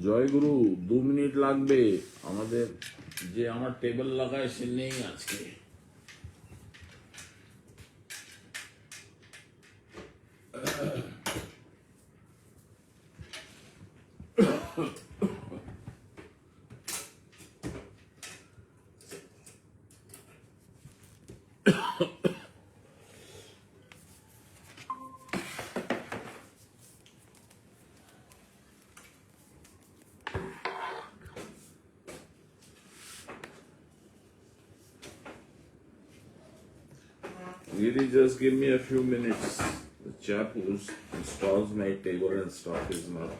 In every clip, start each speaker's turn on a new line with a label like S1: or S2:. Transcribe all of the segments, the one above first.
S1: জয়গুরু 2 minute লাগবে আমাদের যে আমার টেবিল লাগায় সে নেই আজকে Really just give me a few minutes. The chap who installs my table and stuff is not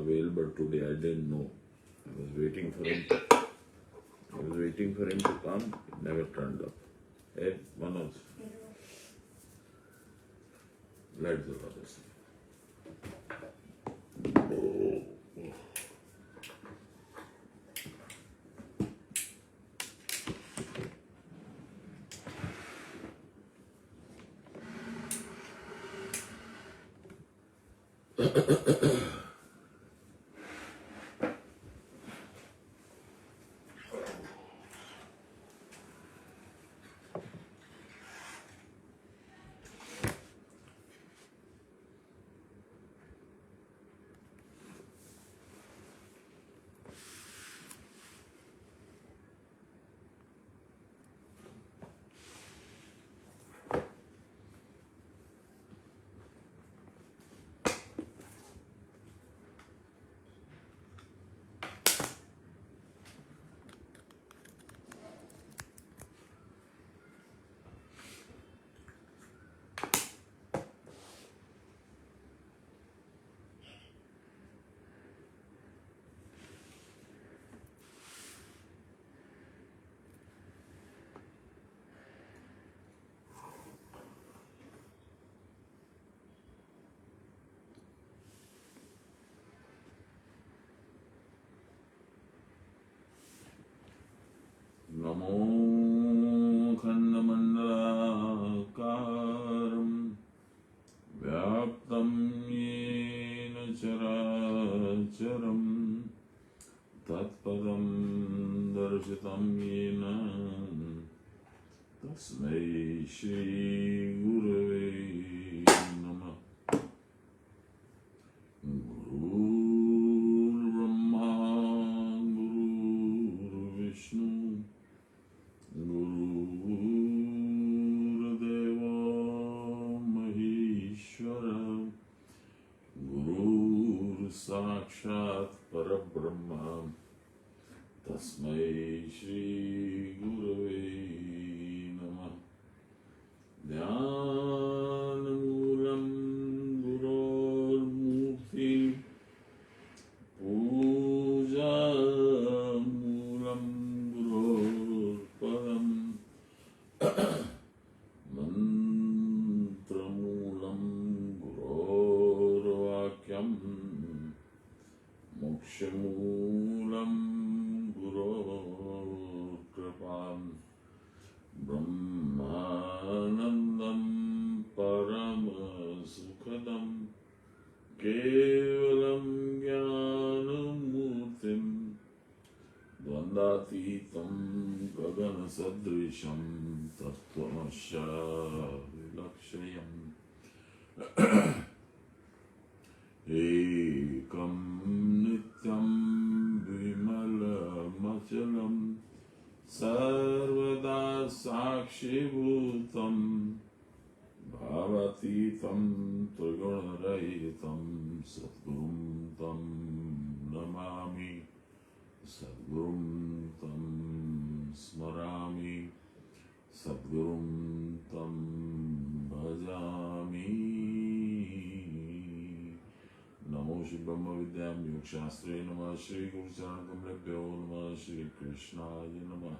S1: available today. I didn't know. I was waiting for him to come. He never turned up. Hey, Manoj. Let's do this. नमो खण्डमण्डलाकारं व्याप्तं येन चराचरं तत्पदं दर्शितं येन तस्मै श्रीगुरवे नमः। गुरुर्ब्रह्मा गुरुर्विष्णु गुरुर्देवो महेश्वर गुरुर्साक्षात् परब्रह्म तस्मै श्री गुरवे नमः। ध्यानमूलं गुरोर्मूर्ति पूजामूलं गुरोर्पदम् मन्त्रमूलं गुरोर्वाक्यम् मोक्षमूलं गुरोर्कृपाम् ब्रह्मानन्दं परमसुखदं केवलं ज्ञानमूर्तिं द्वन्द्वातीतं गगनसदृशं तत्त्वमस्याविलक्ष्यम् एकं नित्यं विमलमचलं सर्वदा साक्षिभूतं भावातीतं त्रिगुणरहितं सद्गुरुं तं नमामि सद्गुरुं तं स्मरामि सद्गुरुं तं भजामि। नमो श्री ब्रह्म विद्यां योगशास्त्रे नमः श्री गुरुचरणकमलेभ्यो नमः श्री कृष्णाय नमः।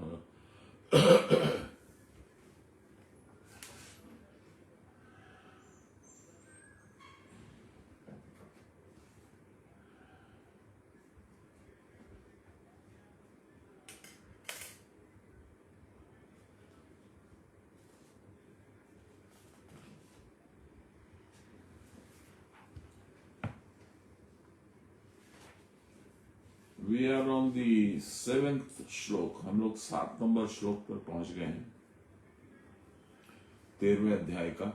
S1: We are on the 7th श्लोक। हम लोग 7 नंबर श्लोक पर पहुंच गए हैं 13वें अध्याय का।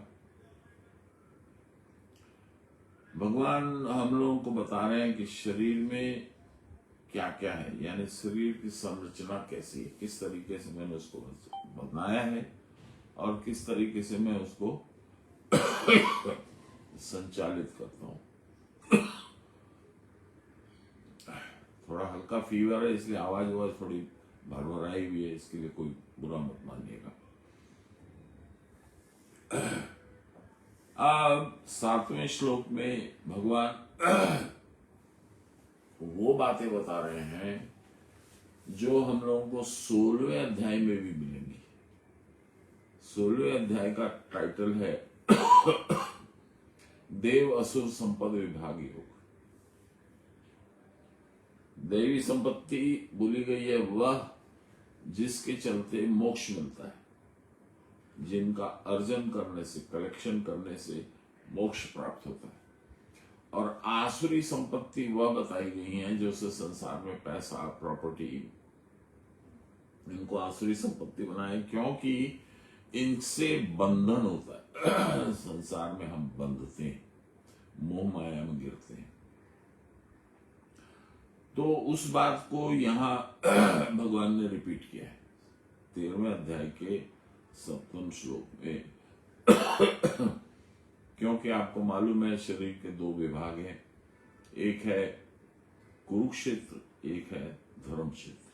S1: भगवान हम लोगों को बता रहे हैं कि शरीर में क्या क्या है, यानी शरीर की संरचना कैसी है, किस तरीके से मैंने उसको बनाया है और किस तरीके से मैं उसको संचालित करता हूं। थोड़ा हल्का फीवर है, इसलिए आवाज थोड़ी भरभराई हुई है, इसके लिए कोई बुरा मत मानिएगा। अब 7वें श्लोक में भगवान वो बातें बता रहे हैं जो हम लोगों को 16वें अध्याय में भी मिलेंगी। 16वें अध्याय का टाइटल है देव असुर संपद विभाग योग। दैवी संपत्ति बोली गई है वह जिसके चलते मोक्ष मिलता है, जिनका अर्जन करने से, कलेक्शन करने से मोक्ष प्राप्त होता है। और आसुरी संपत्ति वह बताई गई है जो से संसार में पैसा, प्रॉपर्टी, इनको आसुरी संपत्ति बनाए, क्योंकि इनसे बंधन होता है। संसार में हम बंधते हैं, मोह माया में गिरते हैं। तो उस बात को यहां भगवान ने रिपीट किया है 13वें अध्याय के 7वें श्लोक में। क्योंकि आपको मालूम है शरीर के 2 विभाग हैं, एक है कुरुक्षेत्र, एक है धर्म क्षेत्र।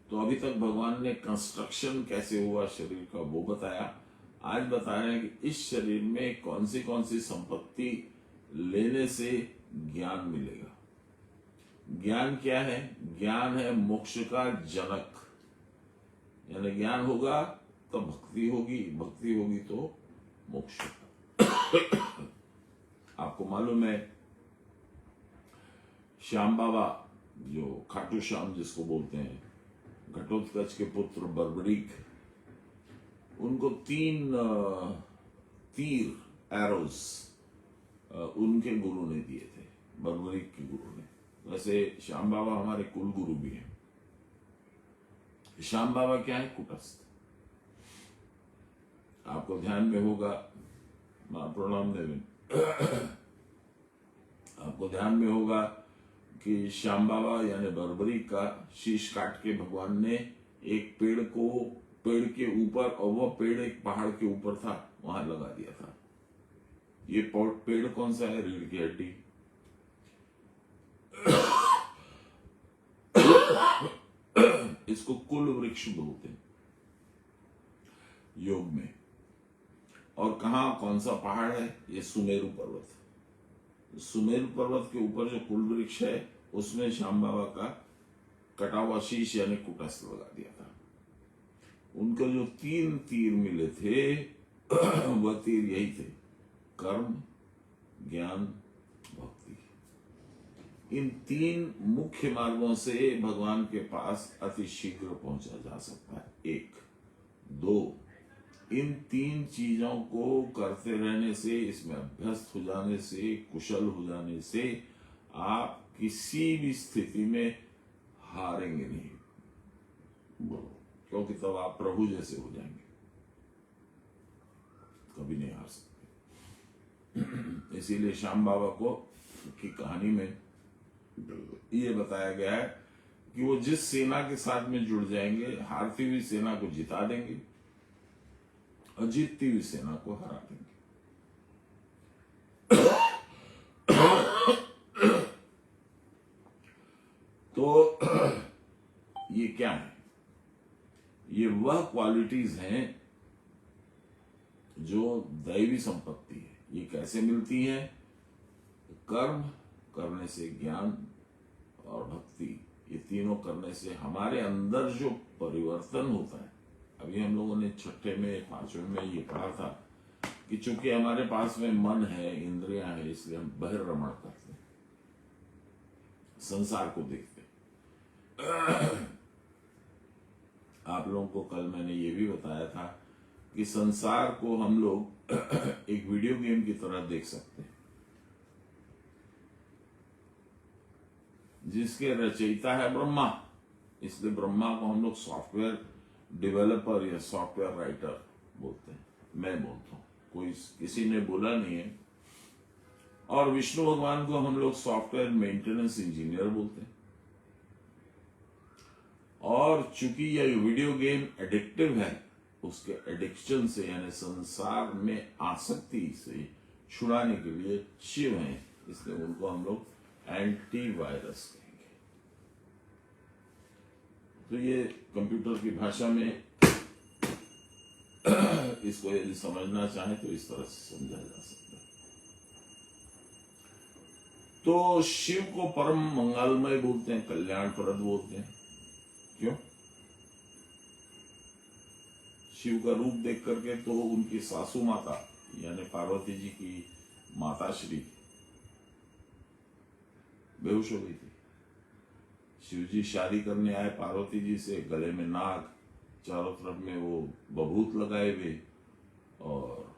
S1: तो अभी तक भगवान ने कंस्ट्रक्शन कैसे हुआ शरीर का वो बताया। आज बता रहे हैं कि इस शरीर में कौन सी संपत्ति लेने से ज्ञान मिलेगा। ज्ञान क्या है? ज्ञान है मोक्ष का जनक, यानी ज्ञान होगा तो भक्ति होगी, भक्ति होगी तो मोक्ष। आपको मालूम है श्याम बाबा, जो खाटू श्याम जिसको बोलते हैं, घटोत्कच के पुत्र बर्बरीक, उनको 3 तीर एरोज उनके गुरु ने दिए थे, बर्बरीक के गुरु ने। वैसे श्याम बाबा हमारे कुल गुरु भी हैं। श्याम बाबा क्या है? कुटस्थ। आपको ध्यान में होगा, प्रणाम देवेन, आपको ध्यान में होगा कि श्याम बाबा यानी बर्बरी का शीश काट के भगवान ने एक पेड़ के ऊपर, और वह पेड़ एक पहाड़ के ऊपर था, वहां लगा दिया था। ये पेड़ कौन सा है? रीढ़ की हड्डी। इसको कुल वृक्ष बोलते हैं योग में। और कहा कौन सा पहाड़ है? ये सुमेरु पर्वत। सुमेरु पर्वत के ऊपर जो कुल वृक्ष है उसमें श्याम बाबा का कटा हुआ शीश यानी कुटस्थ लगा दिया था। उनको जो 3 तीर मिले थे वह तीर यही थे, कर्म, ज्ञान, भक्ति। इन 3 मुख्य मार्गों से भगवान के पास अति शीघ्र पहुंचा जा सकता है। 1, 2, इन 3 चीजों को करते रहने से, इसमें अभ्यस्त हो जाने से, कुशल हो जाने से आप किसी भी स्थिति में हारेंगे नहीं, क्योंकि तब आप प्रभु जैसे हो जाएंगे, कभी नहीं हार सकते। इसीलिए श्याम बाबा को की कहानी में ये बताया गया है कि वो जिस सेना के साथ में जुड़ जाएंगे, हारती हुई सेना को जिता देंगे और जीतती हुई सेना को हरा देंगे। तो ये क्या है? ये वह क्वालिटीज हैं जो दैवी संपत्ति है। ये कैसे मिलती है? कर्म करने से, ज्ञान और भक्ति, ये तीनों करने से हमारे अंदर जो परिवर्तन होता है। अभी हम लोगों ने 6ठे में, 5वें में ये पढ़ा था कि चूंकि हमारे पास में मन है, इंद्रियां है, इसलिए हम बहिर्रमण करते हैं, संसार को देखते हैं। आप लोगों को कल मैंने ये भी बताया था कि संसार को हम लोग एक वीडियो गेम की तरह देख सकते हैं। जिसके रचयिता है ब्रह्मा, इसलिए ब्रह्मा को हम लोग सॉफ्टवेयर डेवलपर या सॉफ्टवेयर राइटर बोलते हैं। मैं बोलता हूँ, कोई किसी ने बोला नहीं है। और विष्णु भगवान को हम लोग सॉफ्टवेयर मेंटेनेंस इंजीनियर बोलते हैं। और चूंकि यह वीडियो गेम एडिक्टिव है, उसके एडिक्शन से यानी संसार में आसक्ति से छुड़ाने के लिए शिव हैं, इसलिए उनको हम लोग एंटीवायरस कहेंगे। तो ये कंप्यूटर की भाषा में इसको यदि समझना चाहे तो इस तरह से समझा जा सकता है। तो शिव को परम मंगलमय बोलते हैं, कल्याणप्रद बोलते हैं। क्यों? शिव का रूप देख करके तो उनकी सासू माता यानी पार्वती जी की माता श्री बेहोश हो गई थी। शिव जी शादी करने आए पार्वती जी से, गले में नाग, चारों तरफ में वो बभूत लगाए हुए और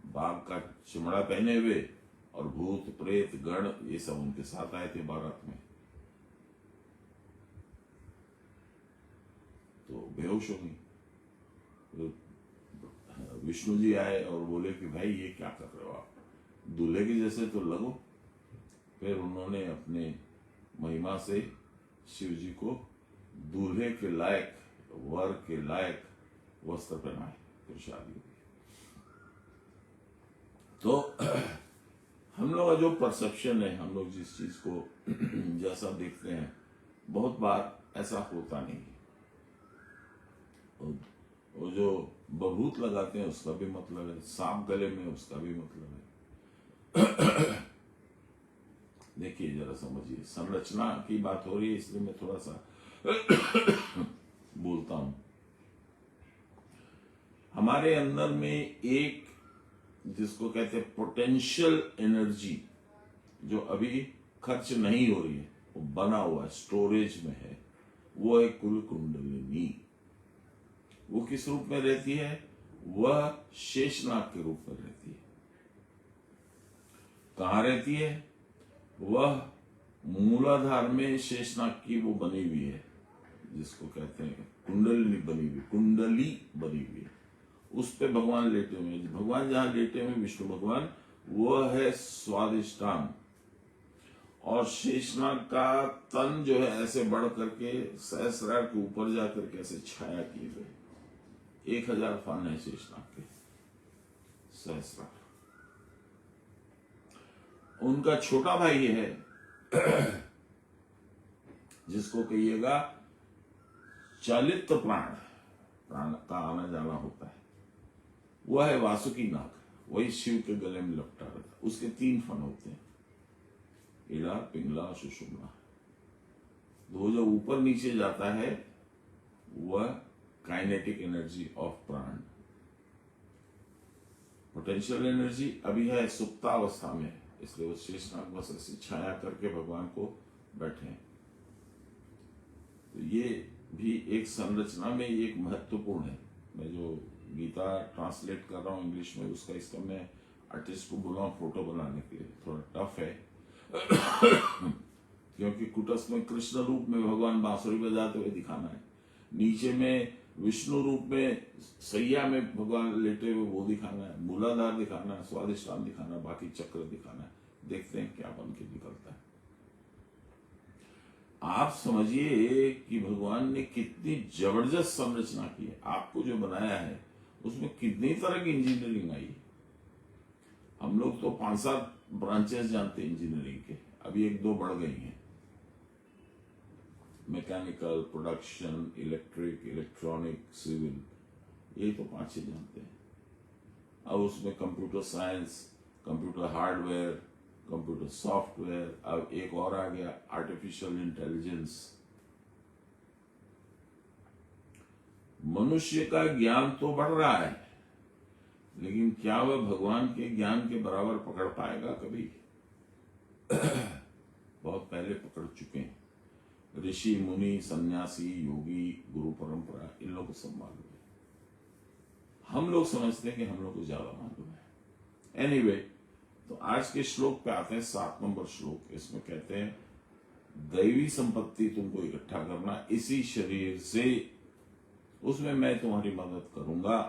S1: बाघ का चमड़ा पहने हुए, और भूत प्रेत गण ये सब उनके साथ आए थे बारात में। तो बेहोश हो गई। विष्णु जी आए और बोले कि भाई ये क्या कर रहे हो आप, दूल्हे के जैसे तो लगो। फिर उन्होंने अपने महिमा से शिव जी को दूल्हे के लायक, वर के लायक वस्त्र पहनाए, फिर शादी हुई। तो हम लोग का जो परसेप्शन है, हम लोग जिस चीज को जैसा देखते हैं, बहुत बार ऐसा होता नहीं है। वो जो बभूत लगाते हैं उसका भी मतलब है, सांप गले में उसका भी मतलब है। देखिए जरा समझिए, संरचना की बात हो रही है इसलिए मैं थोड़ा सा बोलता हूं। हमारे अंदर में एक जिसको कहते हैं पोटेंशियल एनर्जी, जो अभी खर्च नहीं हो रही है, वो बना हुआ है, स्टोरेज में है, वो है कुल कुंडलिनी। वो किस रूप में रहती है? वह शेषनाग के रूप में रहती है। कहां रहती है? वह मूलाधार में शेषनाग की वो बनी हुई है, जिसको कहते हैं कुंडली बनी हुई, कुंडली बनी हुई है। उस पे भगवान लेटे हुए हैं। भगवान जहां लेटे हुए विष्णु भगवान, वह है स्वादिष्टान। और शेषनाग का तन जो है ऐसे बढ़ करके सहस्रार के ऊपर जाकर के ऐसे छाया किए हुए 1000 फान है शेषनाग के सहस्रार। उनका छोटा भाई है जिसको कहिएगा चालित प्राण, प्राण का आना जाना होता है, वह है वासुकी नाग। वही शिव के गले में लपटा रहता है। उसके 3 फन होते हैं, इड़ा, पिंगला, सुषुम्ना। वो जो ऊपर नीचे जाता है वह काइनेटिक एनर्जी ऑफ प्राण, पोटेंशियल एनर्जी अभी है सुप्तावस्था में, इसलिए वो शेषनाग बस ऐसी छाया करके भगवान को बैठे हैं। तो ये भी एक संरचना में एक महत्वपूर्ण है। मैं जो गीता ट्रांसलेट कर रहा हूँ इंग्लिश में, उसका इसका मैं आर्टिस्ट को बोला हूँ फोटो बनाने के लिए, थोड़ा टफ है क्योंकि कुटस्थ में कृष्ण रूप में भगवान बांसुरी बजाते हुए दिखाना है, नीचे में विष्णु रूप में सैया में भगवान लेटे हुए वो दिखाना है, मूलाधार दिखाना है, स्वादिष्टान दिखाना है, बाकी चक्र दिखाना है। देखते हैं क्या बन के निकलता है। आप समझिए कि भगवान ने कितनी जबरदस्त संरचना की है। आपको जो बनाया है उसमें कितनी तरह की इंजीनियरिंग आई है। हम लोग तो 5-7 ब्रांचेस जानते हैं इंजीनियरिंग के, अभी 1-2 बढ़ गई हैं। Mechanical, production, electric, electronic, civil, ये तो 5-6 जानते हैं। अब उसमें computer science, computer hardware, computer software, अब एक और आ गया आर्टिफिशियल इंटेलिजेंस। मनुष्य का ज्ञान तो बढ़ रहा है, लेकिन क्या वह भगवान के ज्ञान के बराबर पकड़ पाएगा कभी? बहुत पहले पकड़ चुके हैं। ऋषि, मुनि, सन्यासी, योगी, गुरु परंपरा, इन लोगों को सब मालूम है। हम लोग समझते हैं कि हम लोग को ज्यादा मालूम है। एनीवे, तो आज के श्लोक पे आते हैं, 7 नंबर श्लोक। इसमें कहते हैं दैवी संपत्ति तुमको इकट्ठा करना, इसी शरीर से, उसमें मैं तुम्हारी मदद करूंगा।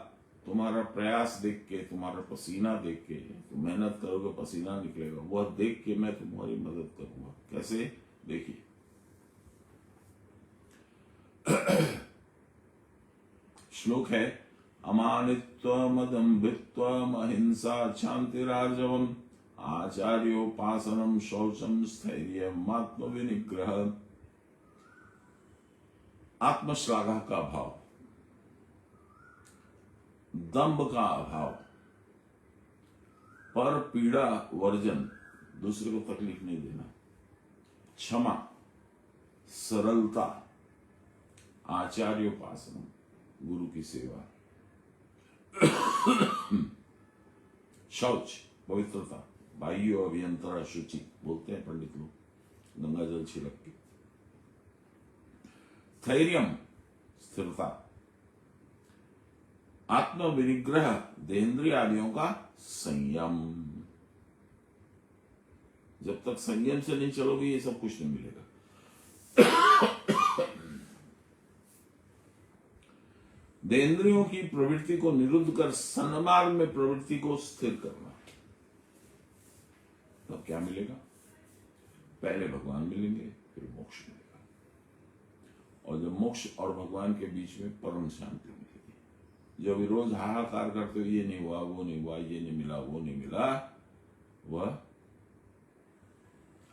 S1: तुम्हारा प्रयास देख के, तुम्हारा पसीना देख के, तुम मेहनत करोगे पसीना निकलेगा, वह देख के मैं तुम्हारी मदद करूंगा। कैसे? देखिए, श्लोक है, अमानित्वम अदम्भित्वम अहिंसा शांतिरार्जवम आचार्योपासनम शौचम स्थैर्यम आत्मविनिग्रह। आत्मश्लाघा का भाव, दंभ का अभाव, पर पीड़ा वर्जन, दूसरे को तकलीफ नहीं देना, क्षमा, सरलता, आचार्योपासना, गुरु की सेवा, शौच, पवित्रता, बाह्य अभियंतरा शुचि बोलते हैं पंडित लोग, गंगा जल छिड़क के, धैर्यम, स्थिरता, आत्म विनिग्रह, देहेंद्रिय आदियों का संयम। जब तक संयम से नहीं चलोगे ये सब कुछ नहीं मिलेगा। देहेंद्रियों की प्रवृत्ति को निरुद्ध कर सन्मार्ग में प्रवृत्ति को स्थिर करना। तब क्या मिलेगा? पहले भगवान मिलेंगे, फिर मोक्ष मिलेगा, और जब मोक्ष और भगवान के बीच में परम शांति मिलेगी। जो भी रोज हाहाकार करते हो, ये नहीं हुआ, वो नहीं हुआ, ये नहीं मिला, वो नहीं मिला, वह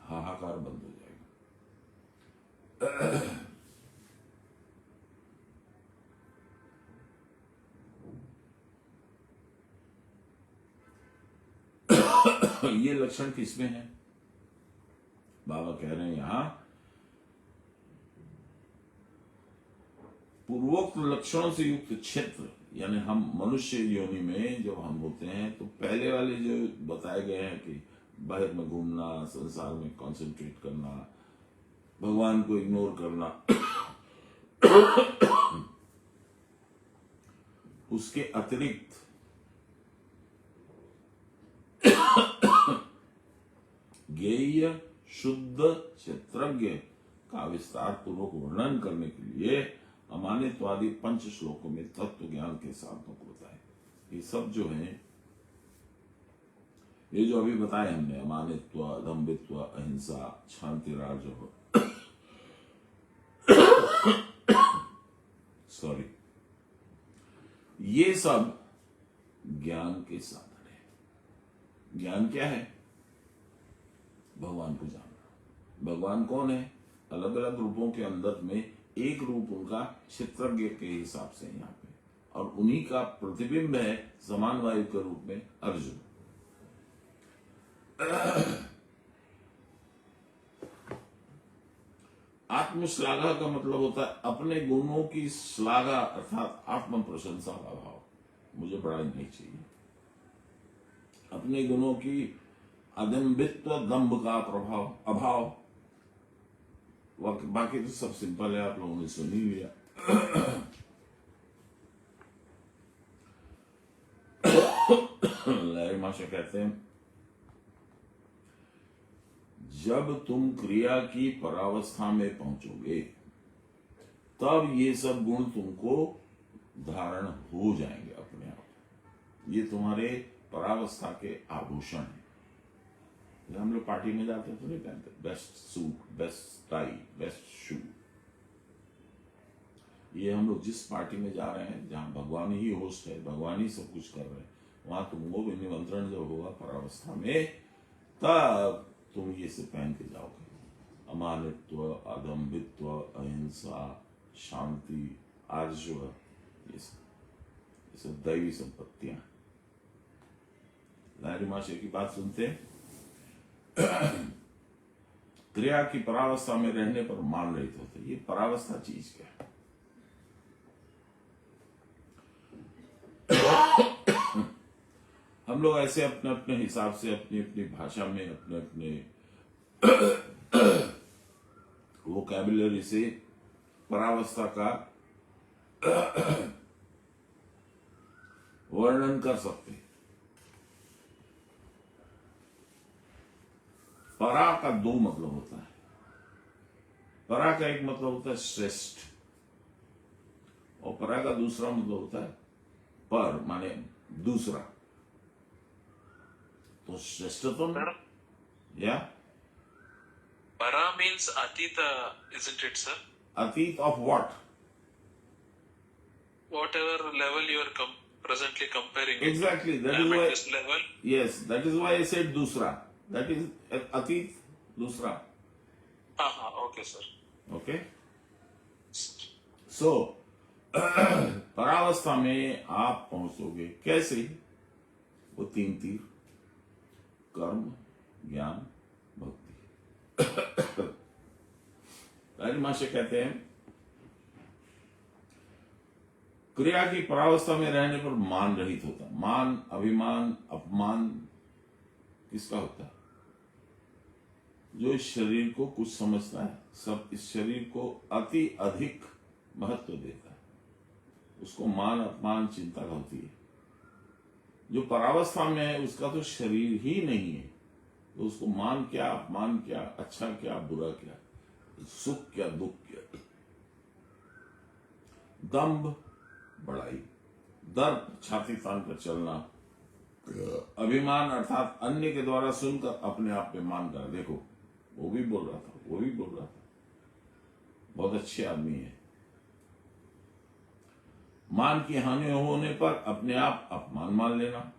S1: हाहाकार बंद हो जाएगा। ये लक्षण किसमें है? बाबा कह रहे हैं यहां, पूर्वोक्त लक्षणों से युक्त क्षेत्र, यानी हम मनुष्य योनि में जब हम होते हैं तो पहले वाले जो बताए गए हैं कि बाहर में घूमना, संसार में कंसंट्रेट करना, भगवान को इग्नोर करना, उसके अतिरिक्त ज्ञेय शुद्ध क्षेत्रज्ञ का विस्तार पूर्वक वर्णन करने के लिए अमानित्वादि 5 श्लोकों में तत्व ज्ञान के साधनों को बताए। ये सब जो है, ये जो अभी बताए हमने, अमानित्व, अदम्भित्व, अहिंसा, शांति, राजव, सॉरी, ये सब ज्ञान के साधन है। ज्ञान क्या है? भगवान को जानना। भगवान कौन है? अलग अलग रूपों के अंदर में एक रूप उनका क्षेत्रज्ञ के हिसाब से यहाँ पे, और उन्हीं का प्रतिबिंब है समान वायु के रूप में अर्जुन। आत्मश्लाघा का मतलब होता है अपने गुणों की श्लाघा, अर्थात आत्म प्रशंसा का भाव। मुझे बड़ाई नहीं चाहिए। अपने गुणों की अदम्भित्व, दंभ का प्रभाव, अभाव, बाकी तो सब सिंपल है, आप लोगों ने सुन ही लिया। लहरी माशा कहते हैं, जब तुम क्रिया की परावस्था में पहुंचोगे तब ये सब गुण तुमको धारण हो जाएंगे अपने आप। ये तुम्हारे परावस्था के आभूषण हैं। जब हम लोग पार्टी में जाते हैं तो नहीं पहनते best suit, best tie, best shoe. ये हम लोग जिस पार्टी में जा रहे हैं, जहां भगवान ही होस्ट है, भगवान ही सब कुछ कर रहे हैं, वहां तुमको भी निमंत्रण जब होगा परावस्था में, तब तुम ये सब पहन के जाओगे। अमानित्व, अदम्भित्व, अहिंसा, शांति, आर्जव, ये सब दैवी संपत्तियां। लहरी माशे की बात सुनते हैं, क्रिया की परावस्था में रहने पर मान रहित होते। ये परावस्था चीज क्या है? हम लोग ऐसे अपने अपने हिसाब से, अपनी अपनी भाषा में, अपने अपने वोकैबुलरी से परावस्था का वर्णन कर सकते हैं। परा का 2 मतलब होता है। परा का एक मतलब होता है श्रेष्ठ, और परा का दूसरा मतलब होता है पर, माने दूसरा। तो श्रेष्ठतम
S2: Sir,
S1: या
S2: para means Atita, isn't it, sir?
S1: अतीत of what?
S2: Whatever level you are presently comparing it.
S1: Exactly, that
S2: I
S1: is
S2: am at
S1: why,
S2: this level.
S1: Yes, that is why I said दूसरा, that is अतीत दूसरा।
S2: Okay, sir.
S1: Okay, सो परावस्था में आप पहुंचोगे कैसे? वो तीन तीर, कर्म, ज्ञान, भक्ति। राजमाशय कहते हैं क्रिया की परावस्था में रहने पर मान रहित होता है। मान, अभिमान, अपमान किसका होता है? जो इस शरीर को कुछ समझता है, सब इस शरीर को अति अधिक महत्व देता है, उसको मान, अपमान, चिंता होती है। जो परावस्था में है उसका तो शरीर ही नहीं है, तो उसको मान क्या, अपमान क्या, अच्छा क्या, बुरा क्या, सुख क्या, दुख क्या, दंभ, बड़ाई, दर्प, छाती तान कर चलना, अभिमान अर्थात अन्य के द्वारा सुनकर अपने आप पे मान कर, देखो वो भी बोल रहा था, वो भी बोल रहा था, बहुत अच्छे आदमी है। मान की हानि होने पर अपने आप अपमान मान लेना।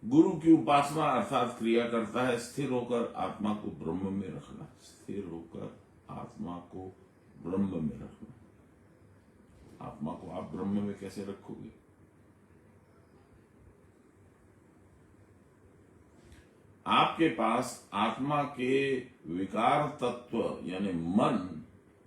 S1: गुरु की उपासना अर्थात क्रिया करता है स्थिर होकर आत्मा को ब्रह्म में रखना, स्थिर होकर आत्मा को ब्रह्म में रखना। आत्मा को आप ब्रह्म में कैसे रखोगे? आपके पास आत्मा के विकार तत्व यानी मन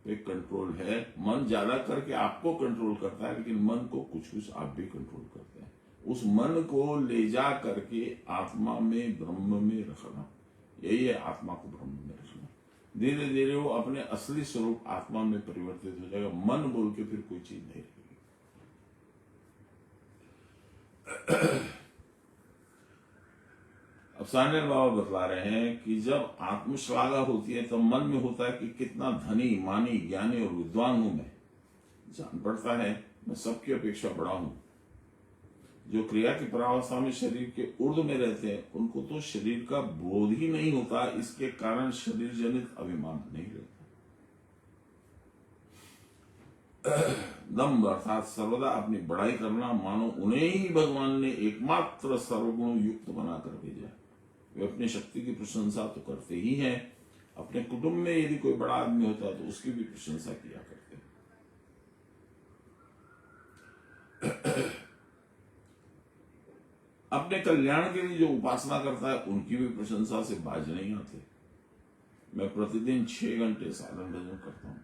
S1: पे कंट्रोल है। मन ज्यादा करके आपको कंट्रोल करता है, लेकिन मन को कुछ कुछ आप भी कंट्रोल करते हैं। उस मन को ले जा करके आत्मा में, ब्रह्म में रखना, यही है आत्मा को ब्रह्म में रखना। धीरे धीरे वो अपने असली स्वरूप आत्मा में परिवर्तित हो जाएगा। मन बोल के फिर कोई चीज नहीं रहेगी। अब सान्याल बाबा बतला रहे हैं कि जब आत्मश्लाघा होती है तो मन में होता है कि कितना धनी, मानी, ज्ञानी और विद्वान हूं मैं। जान पड़ता है मैं सबकी अपेक्षा बड़ा हूं। जो क्रिया की परावस्था में शरीर के ऊर्ध्व में रहते हैं उनको तो शरीर का बोध ही नहीं होता, इसके कारण शरीर जनित अभिमान नहीं रहता। दम्भ अर्थात सर्वदा अपनी बड़ाई करना, मानो उन्हें ही भगवान ने एकमात्र सर्वगुण युक्त बनाकर भेजा। वे अपनी शक्ति की प्रशंसा तो करते ही हैं, अपने कुटुंब में यदि कोई बड़ा आदमी होता है तो उसकी भी प्रशंसा किया करते हैं। अपने कल्याण के लिए जो उपासना करता है उनकी भी प्रशंसा से बाज नहीं आते। मैं प्रतिदिन 6 घंटे साधन भजन करता हूं।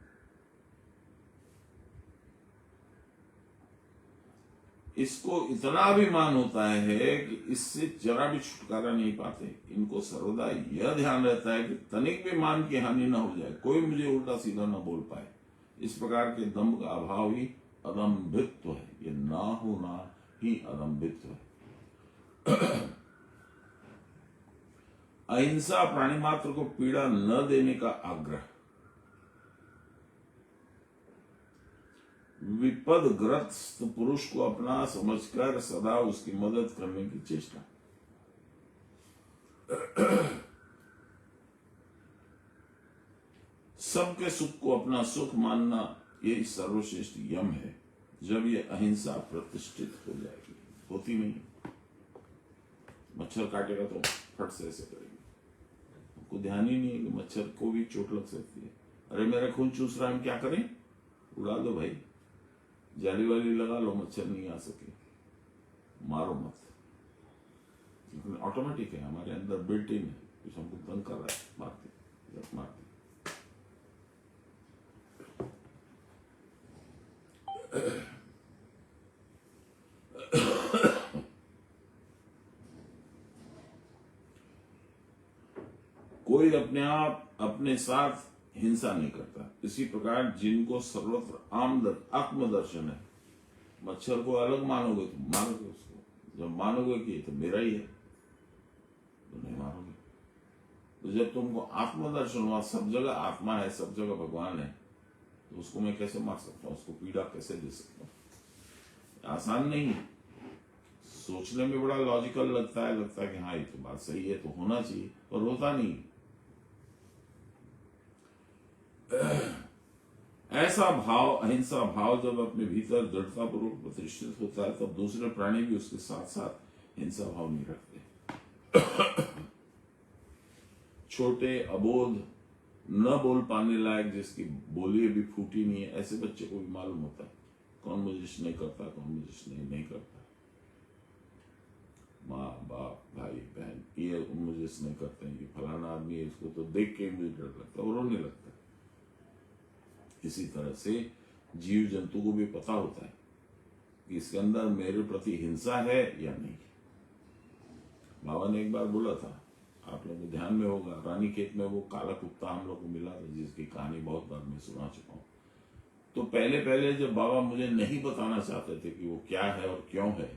S1: इसको इतना अभिमान होता है कि इससे जरा भी छुटकारा नहीं पाते। इनको सर्वदा यह ध्यान रहता है कि तनिक भी मान की हानि ना हो जाए, कोई मुझे उल्टा सीधा ना बोल पाए। इस प्रकार के दम्भ का अभाव ही अदम्भित्व है। ये ना होना ही अदम्भित्व है। अहिंसा, प्राणी मात्र को पीड़ा न देने का आग्रह, विपदग्रस्त पुरुष को अपना समझकर सदा उसकी मदद करने की चेष्टा, सबके सुख को अपना सुख मानना, ये सर्वश्रेष्ठ यम है। जब ये अहिंसा प्रतिष्ठित हो जाएगी, होती नहीं। मच्छर काटेगा तो फट से ऐसे करेगी, आपको ध्यान ही नहीं है कि मच्छर को भी चोट लग सकती है। अरे मेरा खून चूस रहा है, हम क्या करें? उड़ा दो भाई, जाली वाली लगा लो, मच्छर नहीं आ सके, मारो मत। ऑटोमेटिक है, हमारे अंदर बिल्ट इन है, कुछ हमको तंग कर रहा है, मारते मारते। कोई अपने आप अपने साथ हिंसा नहीं करता। इसी प्रकार जिनको सर्वत्र आत्मदर्शन है, मच्छर को अलग मानोगे तो मारोगे उसको। जब मानोगे कि ये तो मेरा ही है, तो नहीं मारोगे। तो जब तुमको आत्मदर्शन हुआ, सब जगह आत्मा है, सब जगह भगवान है, तो उसको मैं कैसे मार सकता हूँ, उसको पीड़ा कैसे दे सकता हूँ? आसान नहीं है। सोचने में बड़ा लॉजिकल लगता है कि हाँ ये तो बात सही है, तो होना चाहिए, पर होता नहीं। ऐसा भाव, अहिंसा भाव जब अपने भीतर दृढ़तापूर्वक प्रतिष्ठित होता है, तब दूसरे प्राणी भी उसके साथ साथ हिंसा भाव नहीं रखते। छोटे अबोध, न बोल पाने लायक, जिसकी बोली अभी फूटी नहीं है, ऐसे बच्चे को भी मालूम होता है कौन मुझे स्नेह करता है, कौन मुझे स्नेह नहीं करता। माँ बाप भाई बहन ये मुझे स्नेह करते हैं, ये फलाना आदमी है, इसको तो देख के मुझे डर लगता है और रोने लगता है। इसी तरह से जीव जंतु को भी पता होता है कि इसके अंदर मेरे प्रति हिंसा है या नहीं। बाबा ने एक बार बोला था, आप लोगों को ध्यान में होगा, रानी खेत में वो काला कुत्ता हम लोग को मिला था, जिसकी कहानी बहुत बार मैं सुना चुका हूँ। तो पहले जब बाबा मुझे नहीं बताना चाहते थे कि वो क्या है और क्यों है,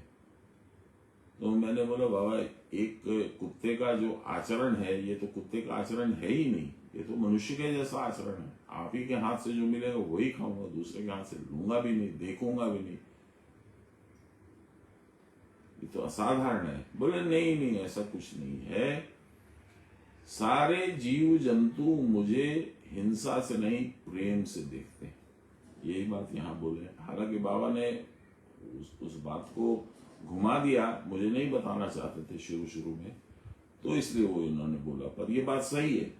S1: तो मैंने बोला बाबा एक कुत्ते का जो आचरण है, ये तो कुत्ते का आचरण है ही नहीं, ये तो मनुष्य के जैसा आचरण है। आप ही के हाथ से जो मिलेगा वही खाऊंगा, दूसरे के हाथ से लूंगा भी नहीं, देखूंगा भी नहीं, ये तो असाधारण है। बोले नहीं ऐसा कुछ नहीं है, सारे जीव जंतु मुझे हिंसा से नहीं प्रेम से देखते हैं। यही बात यहाँ बोले। हालांकि बाबा ने उस बात को घुमा दिया, मुझे नहीं बताना चाहते थे शुरू में, तो इसलिए वो इन्होंने बोला, पर ये बात सही है।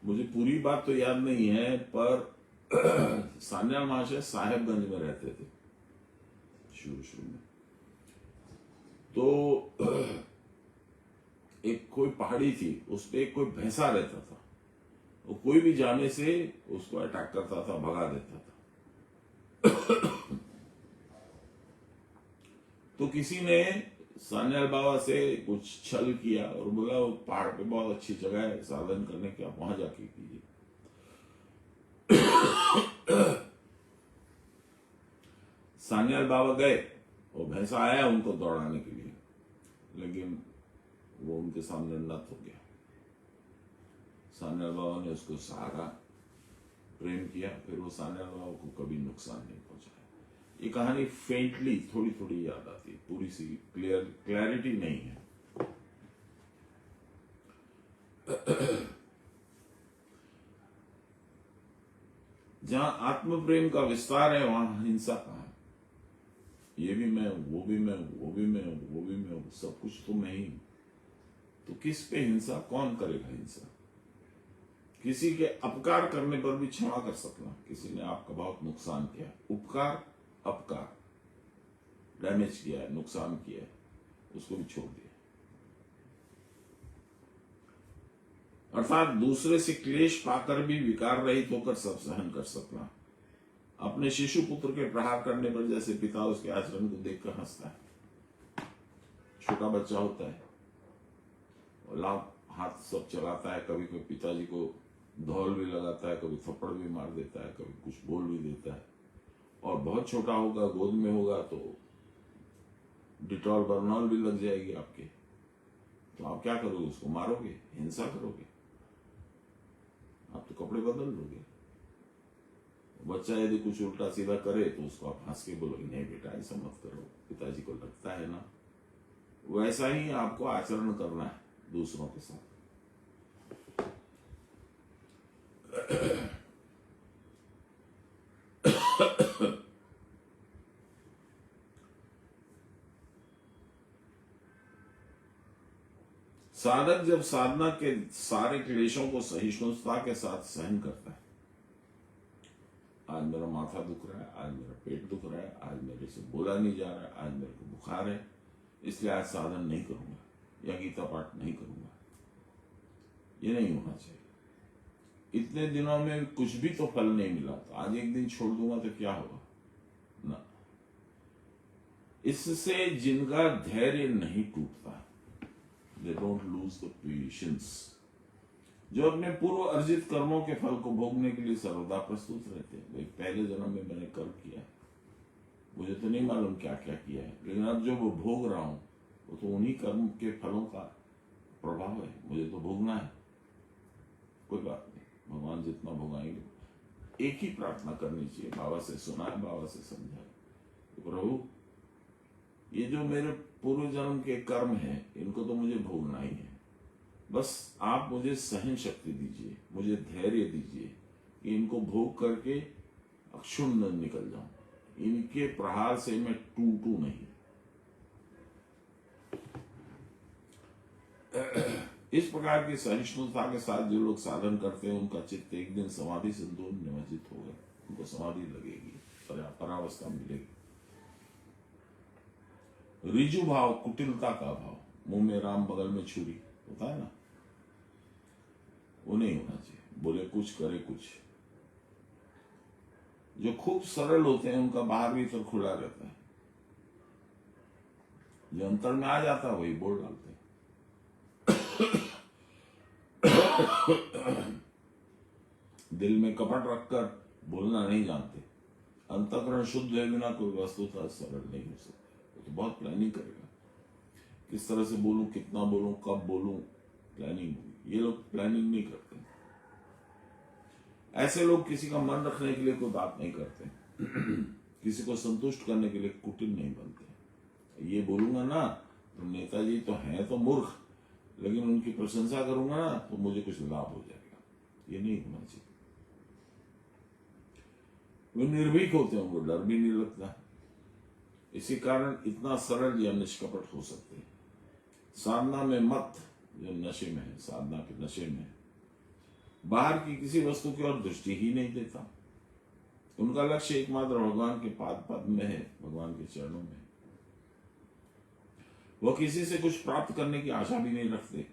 S1: मुझे पूरी बात तो याद नहीं है, पर सान्याल महाशय साहेबगंज में रहते थे शुरू में। तो एक कोई पहाड़ी थी, उस पे कोई भैंसा रहता था, वो कोई भी जाने से उसको अटैक करता था, भगा देता था। तो किसी ने सान्याल बाबा से कुछ छल किया और बोला वो पहाड़ पे बहुत अच्छी जगह है साधन करने की, आप वहां जाके कीजिए। सान्याल बाबा गए, वो भैंसा आया उनको दौड़ाने के लिए, लेकिन वो उनके सामने नत हो गया। सान्याल बाबा ने उसको सहारा, प्रेम किया, फिर वो सान्याल बाबा को कभी नुकसान नहीं पहुंचाया। ये कहानी फेंटली थोड़ी याद आती है, पूरी सी क्लैरिटी नहीं है। जहां आत्म प्रेम का विस्तार है वहां हिंसा कहां है? ये भी मैं, वो भी मैं, वो भी मैं, वो भी मैं, सब कुछ तो मैं ही हूं। तो किस पे हिंसा? कौन करेगा हिंसा? किसी के अपकार करने पर भी क्षमा कर सकना, किसी ने आपका बहुत नुकसान किया, उपकार अपकार, डैमेज किया है, नुकसान किया है, उसको भी छोड़ दिया। अर्थात दूसरे से क्लेश पाकर भी विकार रहित होकर सब सहन कर सकना। अपने शिशु पुत्र के प्रहार करने पर जैसे पिता उसके आचरण को देखकर हंसता है, छोटा बच्चा होता है और लाभ हाथ सब चलाता है, कभी कोई पिताजी को धौल भी लगाता है, कभी थप्पड़ भी मार देता है, कभी कुछ बोल भी देता है। और बहुत छोटा होगा, गोद में होगा तो डिटॉल बर्नॉल भी लग जाएगी आपके, तो आप क्या करोगे? उसको मारोगे, हिंसा करोगे? आप तो कपड़े बदल लोगे। बच्चा यदि कुछ उल्टा सीधा करे तो उसको आप हंस के बोलोगे नहीं बेटा ऐसा मत करो, पिताजी को लगता है ना। वैसा ही आपको आचरण करना है दूसरों के साथ। साधक जब साधना के सारे क्लेशों को सहिष्णुता के साथ सहन करता है, आज मेरा माथा दुख रहा है, आज मेरा पेट दुख रहा है, आज मेरे से बोला नहीं जा रहा है, आज मेरे को बुखार है, इसलिए आज साधन नहीं करूंगा या गीता पाठ नहीं करूंगा, ये नहीं होना चाहिए। इतने दिनों में कुछ भी तो फल नहीं मिला, तो आज एक दिन छोड़ दूंगा तो क्या होगा ना। इससे जिनका धैर्य नहीं टूटता, they don't lose the patience, जो अपने पूर्व अर्जित कर्मों के फल को भोगने के लिए सर्वदा प्रस्तुत रहते हैं। भाई पहले जन्म में मैंने कर्म किया है, मुझे तो नहीं मालूम क्या क्या किया है, लेकिन अब जो वो भोग रहा हूं वो तो उन्हीं कर्म के फलों का प्रभाव है, मुझे तो भोगना है। कोई बात नहीं, भगवान जितना भोगाएंगे। एक ही प्रार्थना करनी चाहिए, बाबा से सुना है, बाबा से समझा है, तो प्रभु ये जो मेरे पूर्व जन्म के कर्म हैं इनको तो मुझे भोगना ही है, बस आप मुझे सहन शक्ति दीजिए, मुझे धैर्य दीजिए कि इनको भोग करके अक्षुण्ण निकल जाऊं, इनके प्रहार से मैं टूटू नहीं। इस प्रकार की सहिष्णुता के साथ जो लोग साधन करते हैं उनका चित्त एक दिन समाधि से दूर निमज्जित होगा, उनको समाधि लगेगी, परावस्था मिलेगी। रिजु भाव, कुटिलता का भाव, मुंह में राम बगल में छुरी होता है ना, वो नहीं होना चाहिए। बोले कुछ करे कुछ। जो खूब सरल होते हैं उनका बाहर भीतर खुला रहता है, जो अंतर में आ जाता है वही बोल डालते हैं। दिल में कपट रखकर बोलना नहीं जानते। अंतःकरण शुद्ध है बिना कोई वस्तुतः सरल नहीं हो सकता। तो बहुत प्लानिंग करेगा, किस तरह से बोलूं, कितना बोलूं, कब बोलूं, प्लानिंग होगी। ये लोग प्लानिंग नहीं करते। ऐसे लोग किसी का मन रखने के लिए कोई बात नहीं करते। किसी को संतुष्ट करने के लिए कुटिल नहीं बनते। ये बोलूंगा ना तो नेताजी तो हैं तो मूर्ख, लेकिन उनकी प्रशंसा करूंगा ना तो मुझे कुछ लाभ हो जाएगा। ये नहीं होना चाहिए। वे निर्भीक होते हैं, उनको डर भी नहीं लगता। इसी कारण इतना सरल या निष्कपट हो सकते हैं। साधना में मत, जो नशे में है, साधना के नशे में है, बाहर की किसी वस्तु की ओर दृष्टि ही नहीं देता। उनका लक्ष्य एकमात्र भगवान के पाद पद्म में है, भगवान के चरणों में। वो किसी से कुछ प्राप्त करने की आशा भी नहीं रखते।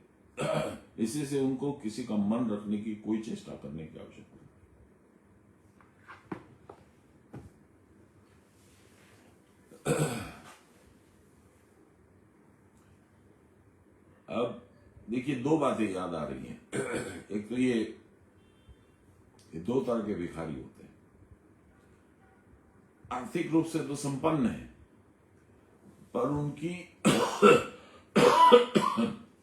S1: इसी से उनको किसी का मन रखने की कोई चेष्टा करने की आवश्यकता नहीं। अब देखिए, दो बातें याद आ रही हैं। एक तो ये दो तरह के भिखारी होते हैं। आर्थिक रूप से तो संपन्न है, पर उनकी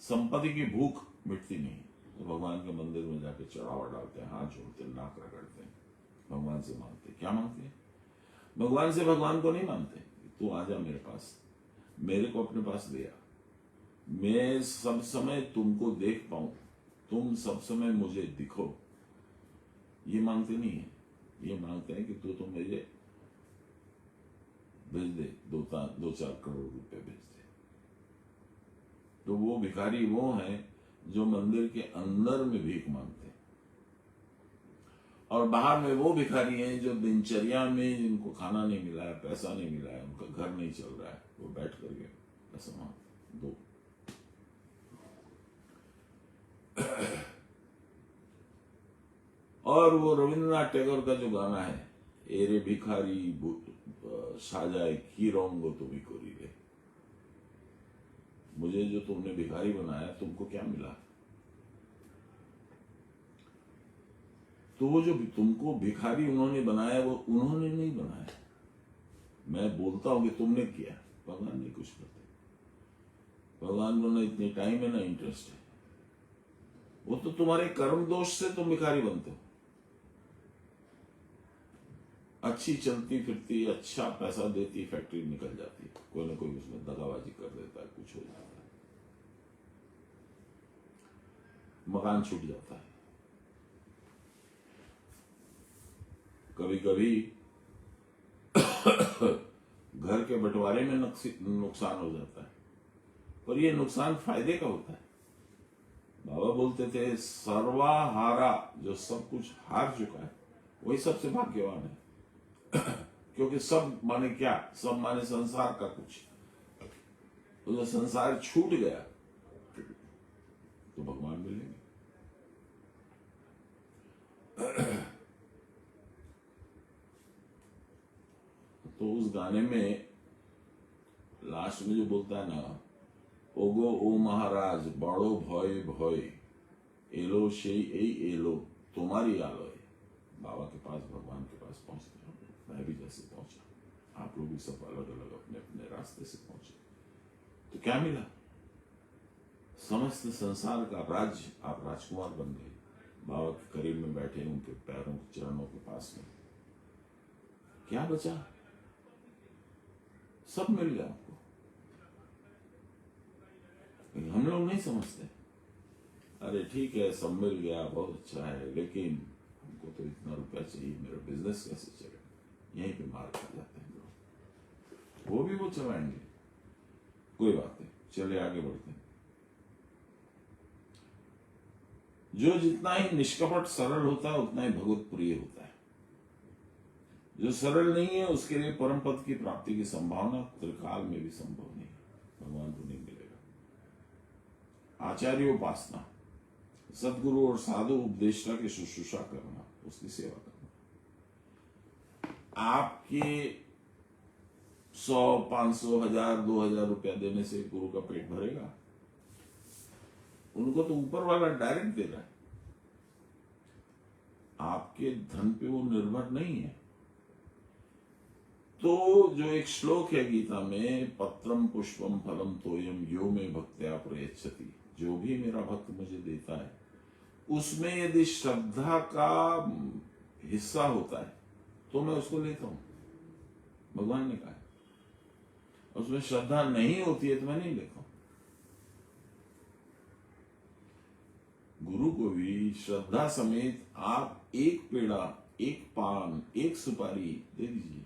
S1: संपत्ति की भूख मिटती नहीं। तो भगवान के मंदिर में जाके चढ़ावा डालते हैं, हाथ जोड़ते हैं, नाक रगड़ते हैं, भगवान से मांगते हैं। क्या मांगते हैं? भगवान से भगवान को नहीं मांगते, तू आजा मेरे पास, मेरे को अपने पास ले आ, मैं सब समय तुमको देख पाऊं, तुम सब समय मुझे दिखो। ये मांगते नहीं है। ये मांगते हैं कि तू तो मुझे भेज दे, 2-4 करोड़ रुपए भेज दे। तो वो भिखारी वो हैं जो मंदिर के अंदर में भीख मांगते हैं, और बाहर में वो भिखारी हैं जो दिनचर्या में जिनको खाना नहीं मिला है, पैसा नहीं मिला है, उनका घर नहीं चल रहा है, वो बैठ करके पैसा मांगते। दो। और वो रविन्द्रनाथ टैगोर का जो गाना है, एरे भिखारी साजाए की रोंगो तो भी कोरी रे, मुझे जो तुमने भिखारी बनाया, तुमको क्या मिला? तो वो जो तुमको भिखारी उन्होंने बनाया, वो उन्होंने नहीं बनाया। मैं बोलता हूं कि तुमने किया, भगवान नहीं कुछ करते। भगवान को ना इतनी टाइम है ना इंटरेस्ट है। वो तो तुम्हारे कर्म दोष से तुम भिखारी बनते हो। अच्छी चलती फिरती, अच्छा पैसा देती फैक्ट्री निकल जाती है, कोई ना कोई उसमें दगाबाजी कर देता है, कुछ हो जाता है, मकान छूट जाता है। कभी कभी घर के बंटवारे में नुकसान हो जाता है, पर ये नुकसान फायदे का होता है। बाबा बोलते थे, सर्वाहारा, जो सब कुछ हार चुका है वही सबसे भाग्यवान है। क्योंकि सब माने क्या? सब माने संसार का कुछ। तो जो संसार छूट गया तो भगवान मिलेंगे। तो उस गाने में लास्ट में जो बोलता है ना, ओगो ओ महाराज बड़ो भय भय, एलो से एलो तुम्हारी आलोय। बाबा के पास, भगवान के पास पहुंचते हैं। मैं भी जैसे पहुंचा, आप लोग भी सब अलग अलग अपने अपने रास्ते से पहुंचे। तो क्या मिला? समस्त संसार का राज्य आप राजकुमार बन गए, बाबा के करीब में बैठे, उनके पैरों के चरणों के पास में। क्या बचा? सब मिल गया आपको। लेकिन हम लोग नहीं समझते। अरे ठीक है, सब मिल गया, बहुत अच्छा है, लेकिन हमको तो इतना रुपया चाहिए, मेरा बिजनेस कैसे चलेगा? यहीं पे मार खा जाते हैं लोग। वो भी वो चलाएंगे, कोई बात नहीं, चले आगे बढ़ते हैं। जो जितना ही निष्कपट सरल होता है उतना ही भगवत प्रिय होता है। जो सरल नहीं है उसके लिए परम पद की प्राप्ति की संभावना त्रिकाल में भी संभव नहीं है, भगवान को नहीं मिलेगा। आचार्योपासना, सदगुरु और साधु उपदेष्टा की शुश्रूषा करना, उसकी सेवा करना। आपके 100, 500, 1000, 2000 रुपया देने से गुरु का पेट भरेगा? उनको तो ऊपर वाला डायरेक्ट दे रहा है, आपके धन पे वो निर्भर नहीं है। तो जो एक श्लोक है गीता में, पत्रम पुष्पम फलम तोयम यो में भक्त्या प्रयच्छति, जो भी मेरा भक्त मुझे देता है उसमें यदि श्रद्धा का हिस्सा होता है तो मैं उसको लेता हूं, भगवान ने कहा है। उसमें श्रद्धा नहीं होती है तो मैं नहीं लेता हूं। गुरु को भी श्रद्धा समेत आप एक पेड़ा, एक पान, एक सुपारी दे दीजिए,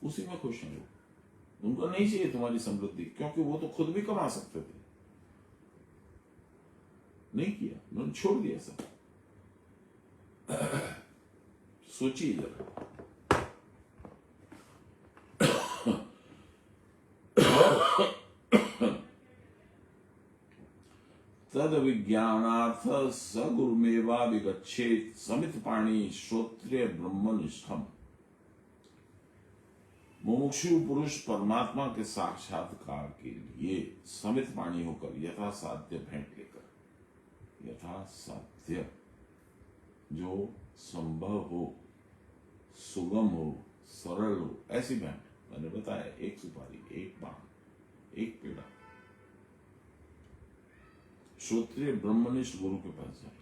S1: उसी में खुश हैं वो। उनको नहीं चाहिए तुम्हारी समृद्धि, क्योंकि वो तो खुद भी कमा सकते थे, नहीं किया, उन्होंने छोड़ दिया सब। सोचिए जरा। तद विज्ञानार्थ स गुरुमेवा विगच्छेत समित पाणी श्रोत्रिय ब्रह्मनिष्ठम। मुमुक्षु पुरुष परमात्मा के साक्षात्कार के लिए समित पाणी होकर यथा साध्य भेंट लेकर, यथा साध्य जो संभव हो, सुगम हो, सरल हो, ऐसी भेंट। मैंने बताया, एक सुपारी, एक पान, एक पेड़ा, श्रोत्रिय ब्रह्मनिष्ठ गुरु के पास जाए।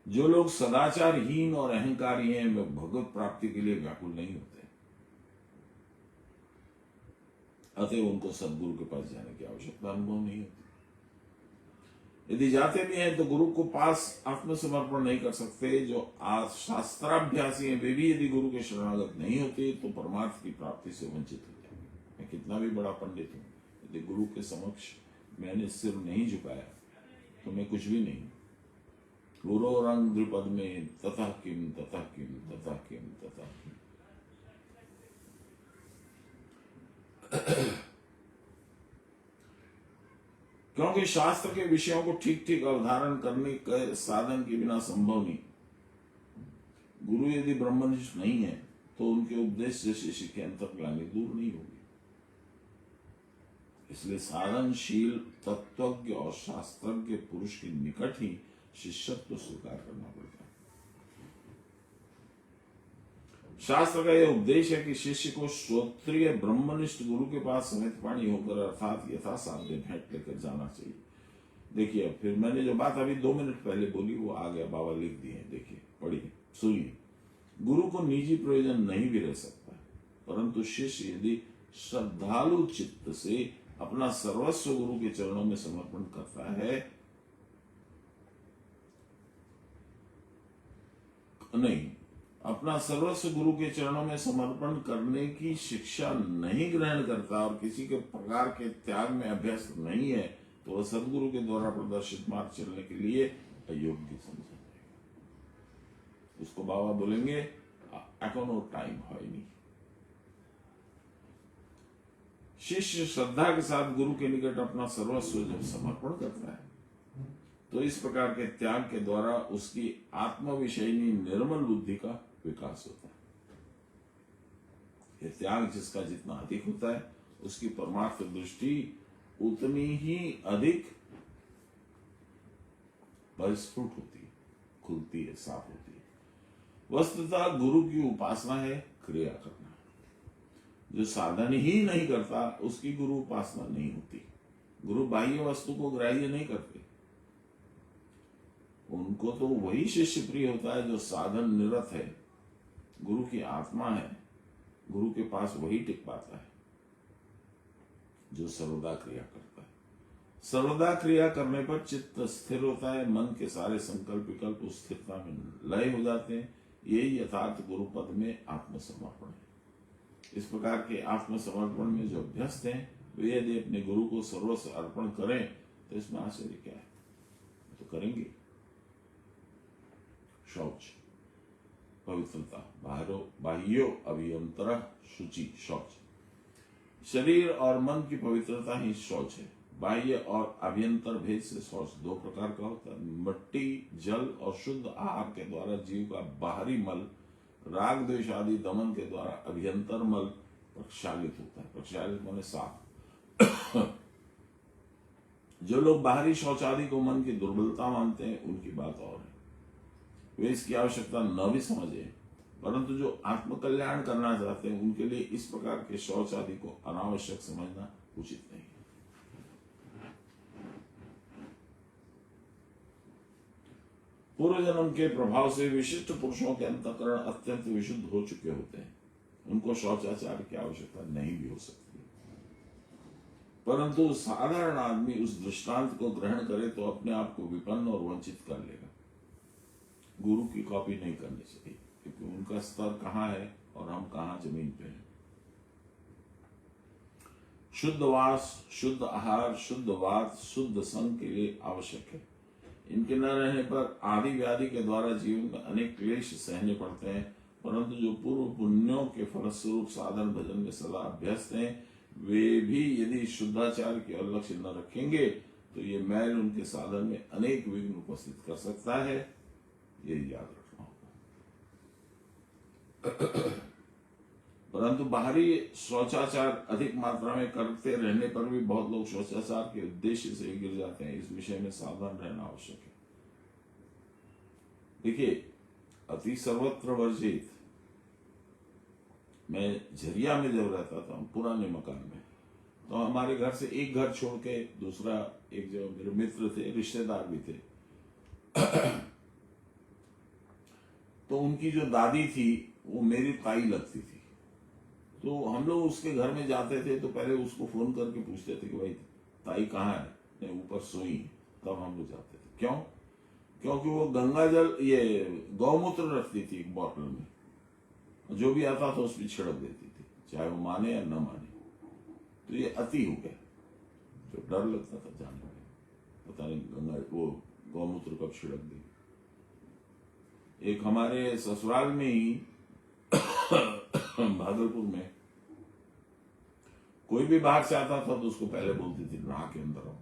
S1: जो लोग सदाचारहीन और अहंकारी हैं वे भगवत प्राप्ति के लिए व्याकुल नहीं होते, अतः उनको सदगुरु के पास जाने की आवश्यकता अनुभव नहीं होती। यदि जाते भी हैं तो गुरु को पास आत्मसमर्पण नहीं कर सकते। जो शास्त्राभ्यासी हैं वे भी यदि गुरु के शरणागत नहीं होते तो परमार्थ की प्राप्ति से वंचित हो जाएंगे। मैं कितना भी बड़ा पंडित हूं, यदि गुरु के समक्ष मैंने सिर नहीं झुकाया तो मैं कुछ भी नहीं। गुरु रंग द्रुपद में तथा किम तथा किम तथा किम तथा किम। क्योंकि शास्त्र के विषयों को ठीक ठीक अवधारण करने के साधन के बिना संभव नहीं। गुरु यदि ब्रह्मनिष्ठ नहीं है तो उनके उपदेश से शिष्य के अंतर्ग्लानि दूर नहीं होगी। इसलिए साधनशील, तत्वज्ञ और शास्त्रज्ञ पुरुष के निकट ही शिष्यत्व स्वीकार करना पड़ता है। शास्त्र का यह उपदेश है कि शिष्य को श्रोत्रिय ब्रह्मनिष्ठ गुरु के पास समित पाणी होकर अर्थात यथासाध्य भेंट लेकर जाना चाहिए। देखिए, फिर मैंने जो बात अभी 2 मिनट पहले बोली वो आ गया, बाबा लिख दिए, देखिए, पढ़िए, सुनिए। गुरु को निजी प्रयोजन नहीं भी रह सकता, परंतु शिष्य यदि श्रद्धालु चित्त से अपना सर्वस्व गुरु के चरणों में समर्पण करता है, नहीं, अपना सर्वस्व गुरु के चरणों में समर्पण करने की शिक्षा नहीं ग्रहण करता और किसी के प्रकार के त्याग में अभ्यस्त नहीं है, तो वह सदगुरु के द्वारा प्रदर्शित मार्ग चलने के लिए अयोग्य समझा जाएगा। उसको बाबा बोलेंगे एकोनो टाइम है नहीं। शिष्य श्रद्धा के साथ गुरु के निकट अपना सर्वस्व जब समर्पण करता है तो इस प्रकार के त्याग के द्वारा उसकी आत्मविषयनी निर्मल बुद्धि का विकास होता है। यह त्याग जिसका जितना अधिक होता है उसकी परमार्थ दृष्टि उतनी ही अधिक परिस्फुट होती है, खुलती है, साफ होती है। वस्तुतः गुरु की उपासना है क्रिया करना। जो साधन ही नहीं करता उसकी गुरु उपासना नहीं होती। गुरु बाह्य वस्तु को ग्राह्य नहीं करते। उनको तो वही शिष्य प्रिय होता है जो साधन निरत है, गुरु की आत्मा है, गुरु के पास वही टिक पाता है जो सर्वदा क्रिया करता है। सर्वदा क्रिया करने पर चित्त स्थिर होता है, मन के सारे संकल्प विकल्प उस स्थिरता में लय हो जाते हैं। यही यथार्थ गुरु पद में आत्मसमर्पण है। इस प्रकार के आत्मसमर्पण में जो अभ्यस्त हैं वे यदि अपने गुरु को सर्वस्व अर्पण करें तो इसमें आश्चर्य क्या है, तो करेंगे। शौच, पवित्रता, बाह्यो अभियंतर शुचि, शौच। शरीर और मन की पवित्रता ही शौच है। बाह्य और अभ्यंतर भेद से शौच दो प्रकार का होता है। मिट्टी, जल और शुद्ध आहार के द्वारा जीव का बाहरी मल राग द्वेष आदि दमन के द्वारा अभ्यंतर मल प्रक्षालित होता है। प्रक्षालित माने साफ। जो लोग बाहरी शौच आदि को मन की दुर्बलता मानते हैं उनकी बात और है, वे इसकी आवश्यकता न भी समझे, परंतु जो आत्मकल्याण करना चाहते हैं उनके लिए इस प्रकार के शौच आदि को अनावश्यक समझना उचित नहीं है। पूर्व जन्म के प्रभाव से विशिष्ट पुरुषों के अंतःकरण अत्यंत विशुद्ध हो चुके होते हैं, उनको शौचाचार की आवश्यकता नहीं भी हो सकती। परंतु साधारण आदमी उस दृष्टांत को ग्रहण करे तो अपने आप को विपन्न और वंचित कर लेगा। गुरु की कॉपी नहीं करनी चाहिए, क्योंकि उनका स्तर कहाँ है और हम कहाँ जमीन पे हैं। शुद्ध वास, शुद्ध आहार, शुद्ध वात, शुद्ध संग के लिए आवश्यक है। इनके न रहने पर आदि व्याधि के द्वारा जीवन में अनेक क्लेश सहने पड़ते हैं। परंतु जो पूर्व पुण्यों के फलस्वरूप साधन भजन में सदा अभ्यस्त हैं, वे भी यदि शुद्धाचार की ओर लक्ष्य न रखेंगे तो ये मैल उनके साधन में अनेक विघ्न उपस्थित कर सकता है। ये याद रखना होगा। परंतु बाहरी शौचाचार अधिक मात्रा में करते रहने पर भी बहुत लोग शौचाचार के उद्देश्य से गिर जाते हैं। इस विषय में सावधान रहना आवश्यक है। देखिए, अति सर्वत्र वर्जित, मैं झरिया में जब रहता था पुराने मकान में, तो हमारे घर से एक घर छोड़ के दूसरा, एक जो मेरे मित्र थे, रिश्तेदार भी थे, तो उनकी जो दादी थी वो मेरी ताई लगती थी। तो हम लोग उसके घर में जाते थे तो पहले उसको फोन करके पूछते थे कि भाई ताई कहाँ है, नहीं ऊपर सोई है, तब हम लोग जाते थे। क्यों? क्योंकि वो गंगा जल, ये गौमूत्र रखती थी एक बोतल में, जो भी आता था उस पर छिड़क देती थी, चाहे वो माने या न माने। तो ये अति हो गया, तो डर लगता था जाने में, पता नहीं गंगा वो गौमूत्र कब छिड़क दी। एक हमारे ससुराल में ही भागलपुर में कोई भी बाहर से आता था तो उसको पहले बोलती थी नहा के अंदर आओ।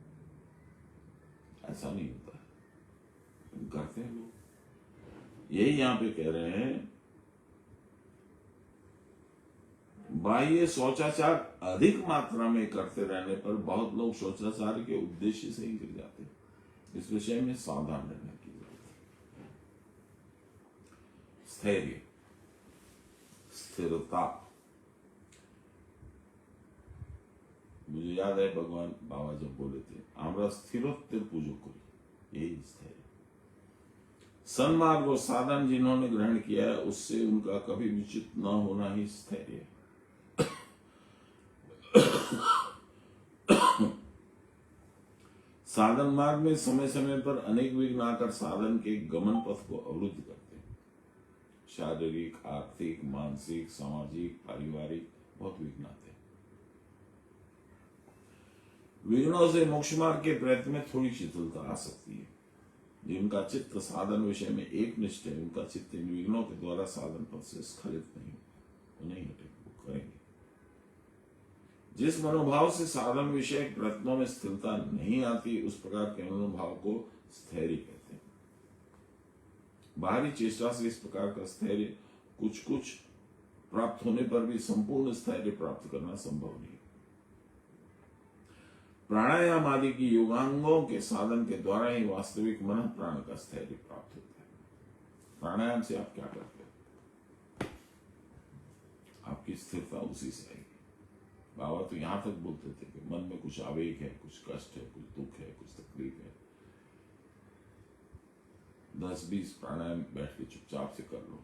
S1: ऐसा नहीं होता है, करते हैं लोग। यही यहां पे कह रहे हैं, बाह्य शौचाचार अधिक मात्रा में करते रहने पर बहुत लोग शौचाचार के उद्देश्य से ही गिर जाते हैं। इस विषय में सावधान रहने की जरूरत है। स्थैर्य, स्थिरता। मुझे याद है भगवान बाबा जब बोले थे, आमरा स्थिरोत्तिर पूजो करी, यही स्थैर्य। सन्मार्ग और साधन जिन्होंने ग्रहण किया है उससे उनका कभी विचित न होना ही स्थैर्य है। साधन मार्ग में समय समय पर अनेक विघ्न आकर साधन के गमन पथ को अवरुद्ध करते हैं। शारीरिक, आर्थिक, मानसिक, सामाजिक, पारिवारिक बहुत विघ्न आते हैं। विघ्नों से मोक्ष मार्ग के प्रयत्न में थोड़ी शिथिलता आ सकती है। जिनका चित्त साधन विषय में एक निष्ठ है, उनका चित्त इन विघ्नों के द्वारा साधन पथ से स्खलित नहीं होगा, वो नहीं हटेगा, वो करेंगे। जिस मनोभाव से साधन विषय प्रयत्नों में स्थिरता नहीं आती, उस प्रकार के मनोभाव को स्थैर्य कहते हैं। बाहरी चेष्टा से इस प्रकार का स्थैर्य कुछ कुछ प्राप्त होने पर भी संपूर्ण स्थैर्य प्राप्त करना संभव नहीं। प्राणायाम आदि की योगांगों के साधन के द्वारा ही वास्तविक मन प्राण का स्थैर्य प्राप्त होता है। प्राणायाम से आप क्या करते हैं? आपकी स्थिरता उसी से आएगी। बाबा तो यहां तक बोलते थे कि मन में कुछ आवेग है, कुछ कष्ट है, कुछ दुख है, कुछ तकलीफ है, 10-20 प्राणायाम बैठ के चुपचाप से कर लो,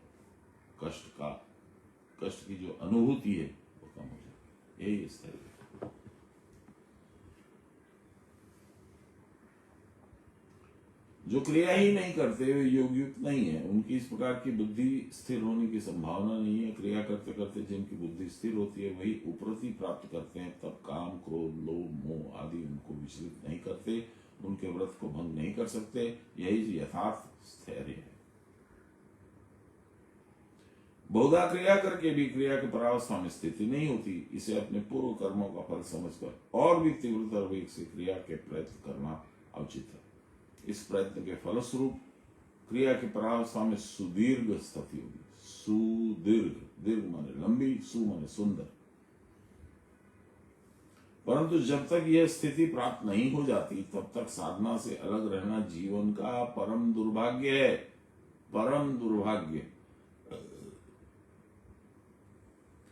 S1: कष्ट की जो अनुभूति है वो कम हो जाए। यही स्थैर्य है। जो क्रिया ही नहीं करते, वे योगयुक्त नहीं है, उनकी इस प्रकार की बुद्धि स्थिर होने की संभावना नहीं है। क्रिया करते करते जिनकी बुद्धि स्थिर होती है वही उपरति प्राप्त करते हैं, तब काम, क्रोध, लोभ, मोह आदि उनको विचलित नहीं करते, उनके व्रत को भंग नहीं कर सकते। यही यथार्थ स्थैर्य है। बहुधा क्रिया करके भी क्रिया की परावस्था में स्थिति नहीं होती। इसे अपने पूर्व कर्मों का फल समझकर और भी तीव्रतर वेग से क्रिया के प्रयत्न करना उचित है। इस प्रयत्न के फलस्वरूप क्रिया की परावस्था में सुदीर्घ स्थिति होगी। सुदीर्घ, दीर्घ माने लंबी, सु माने सुंदर। परंतु जब तक यह स्थिति प्राप्त नहीं हो जाती तब तक साधना से अलग रहना जीवन का परम दुर्भाग्य है। परम दुर्भाग्य।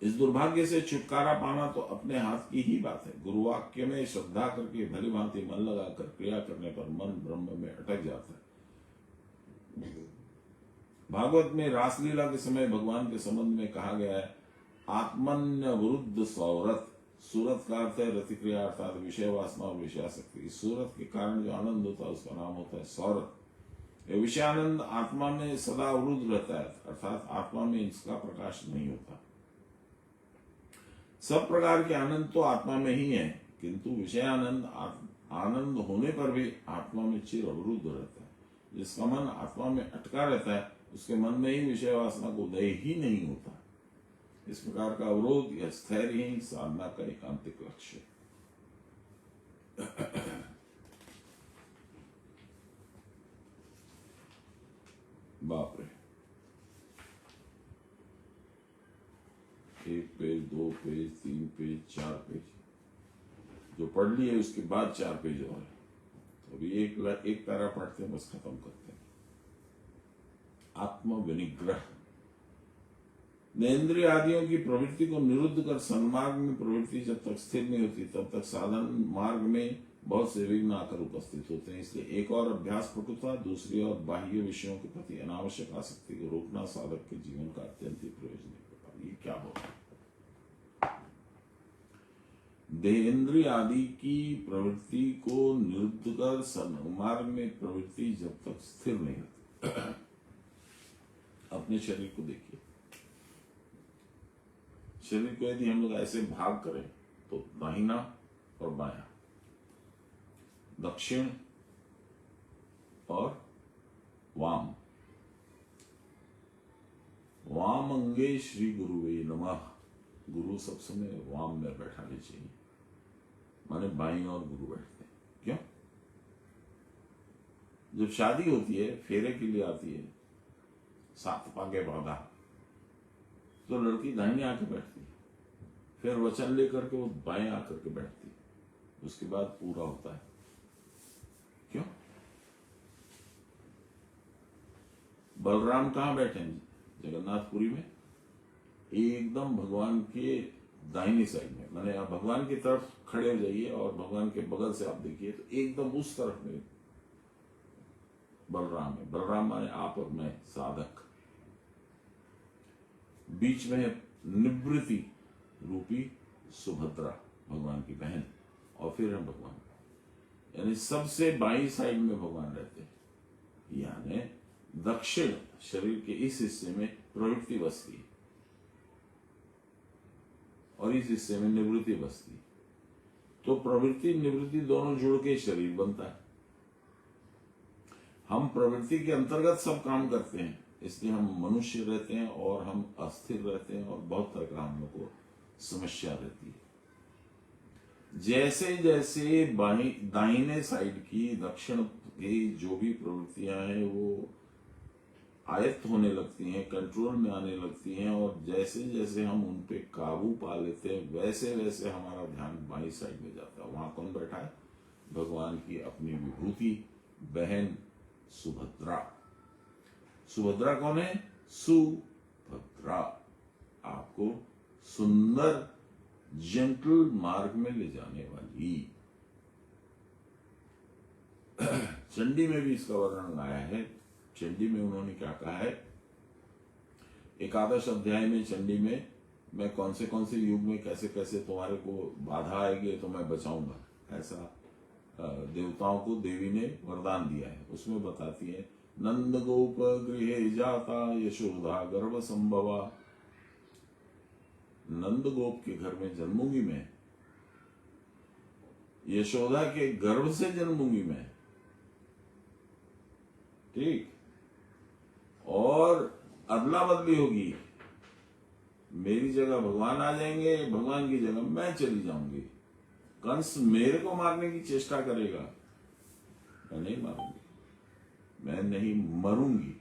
S1: इस दुर्भाग्य से छुटकारा पाना तो अपने हाथ की ही बात है। गुरुवाक्य में श्रद्धा करके भली भांति मन लगाकर क्रिया करने पर मन ब्रह्म में अटक जाता है। भागवत में रासलीला के समय भगवान के संबंध में कहा गया है, आत्मन्य विरुद्ध सौरथ। सूरत का अर्थ है रतिक्रिया अर्थात विषय वासना और विषयासक्ति। इस सूरत के कारण जो आनंद होता है उसका नाम होता है सौरथ। यह विषयानंद आत्मा में सदा अवरुद्ध रहता है, अर्थात आत्मा में इसका प्रकाश नहीं होता। सब प्रकार के आनंद तो आत्मा में ही है, किंतु विषयानंद आनंद होने पर भी आत्मा में चिर अवरुद्ध रहता है। जिसका मन आत्मा में अटका रहता है उसके मन में ही विषय वासना को उदय ही नहीं होता। इस प्रकार का अवरोध या स्थैर्य ही साधना का एकांतिक लक्ष्य है। बाप रे, 1 पेज, 2 पेज, 3 पेज, 4 पेज जो पढ़ लिए उसके बाद 4 पेज और है। तो अभी एक पैरा पढ़ते हैं, बस खत्म करते हैं। आत्म विनिग्रह। नेन्द्रिय आदियों की प्रवृत्ति को निरुद्ध कर सन्मार्ग में प्रवृत्ति जब तक स्थिर नहीं होती तब तक साधन मार्ग में बहुत से विघ्न आकर उपस्थित होते हैं। इसलिए एक और अभ्यास पटुता, दूसरी और बाह्य विषयों के प्रति अनावश्यक आसक्ति को रोकना साधक के जीवन का अत्यंत ही प्रयोजन है। ये क्या होगा? देहेंद्रिय आदि की प्रवृत्ति को निरुद्ध कर सन्मार्ग में प्रवृत्ति जब तक स्थिर नहीं होती। अपने शरीर को देखिए, शरीर को यदि हम लोग ऐसे भाग करें तो दाहिना और बायां, दक्षिण और वाम। वाम अंगे श्री गुरुवे नमः। गुरु सब समय वाम में बैठाने चाहिए, माने बाईं और गुरु बैठते हैं। क्यों? जब शादी होती है, फेरे के लिए आती है, 7 पागे बांधा, तो लड़की दाहिने आके बैठती है, फिर वचन लेकर के वो बाएं आकर के बैठती है, उसके बाद पूरा होता है। क्यों? बलराम कहाँ बैठे हैं? जगन्नाथपुरी में, एकदम भगवान के दाहिनी साइड में। माने आप भगवान की तरफ खड़े हो जाइए और भगवान के बगल से आप देखिए तो एकदम उस तरफ में बलराम है। बलराम माने आप और मैं, साधक। बीच में है निवृत्ति रूपी सुभद्रा, भगवान की बहन, और फिर हम भगवान। यानी सबसे बाईं साइड में भगवान रहते हैं। यानी दक्षिण शरीर के इस हिस्से में प्रवृत्ति बसती है और इस हिस्से में निवृत्ति बसती है। तो प्रवृत्ति निवृत्ति दोनों जुड़ के शरीर बनता है। हम प्रवृत्ति के अंतर्गत सब काम करते हैं, इसलिए हम मनुष्य रहते हैं और हम अस्थिर रहते हैं और बहुत तरह का हम लोग को समस्या रहती है। जैसे जैसे दाहिने साइड की, दक्षिण की जो भी प्रवृत्तियां हैं वो आयत्त होने लगती हैं, कंट्रोल में आने लगती हैं, और जैसे जैसे हम उन पे काबू पा लेते हैं वैसे वैसे हमारा ध्यान बाईं साइड में जाता है। वहां कौन बैठा है? भगवान की अपनी विभूति बहन सुभद्रा। सुभद्रा कौन है? सुभद्रा। आपको सुंदर जेंटल मार्ग में ले जाने वाली। चंडी में भी इसका वर्णन आया है। चंडी में उन्होंने क्या कहा है, एकादश अध्याय में चंडी में, मैं कौन से युग में कैसे कैसे तुम्हारे को बाधा आएगी तो मैं बचाऊंगा, ऐसा देवताओं को देवी ने वरदान दिया है। उसमें बताती है, नंद गोप गृहे जाता यशोदा गर्भ संभवा। नंद गोप के घर में जन्मूंगी मैं, यशोदा के गर्भ से जन्मूंगी मैं, ठीक। और अदला बदली होगी, मेरी जगह भगवान आ जाएंगे, भगवान की जगह मैं चली जाऊंगी। कंस मेरे को मारने की चेष्टा करेगा, मैं नहीं मारूंगी, मैं नहीं मरूंगी।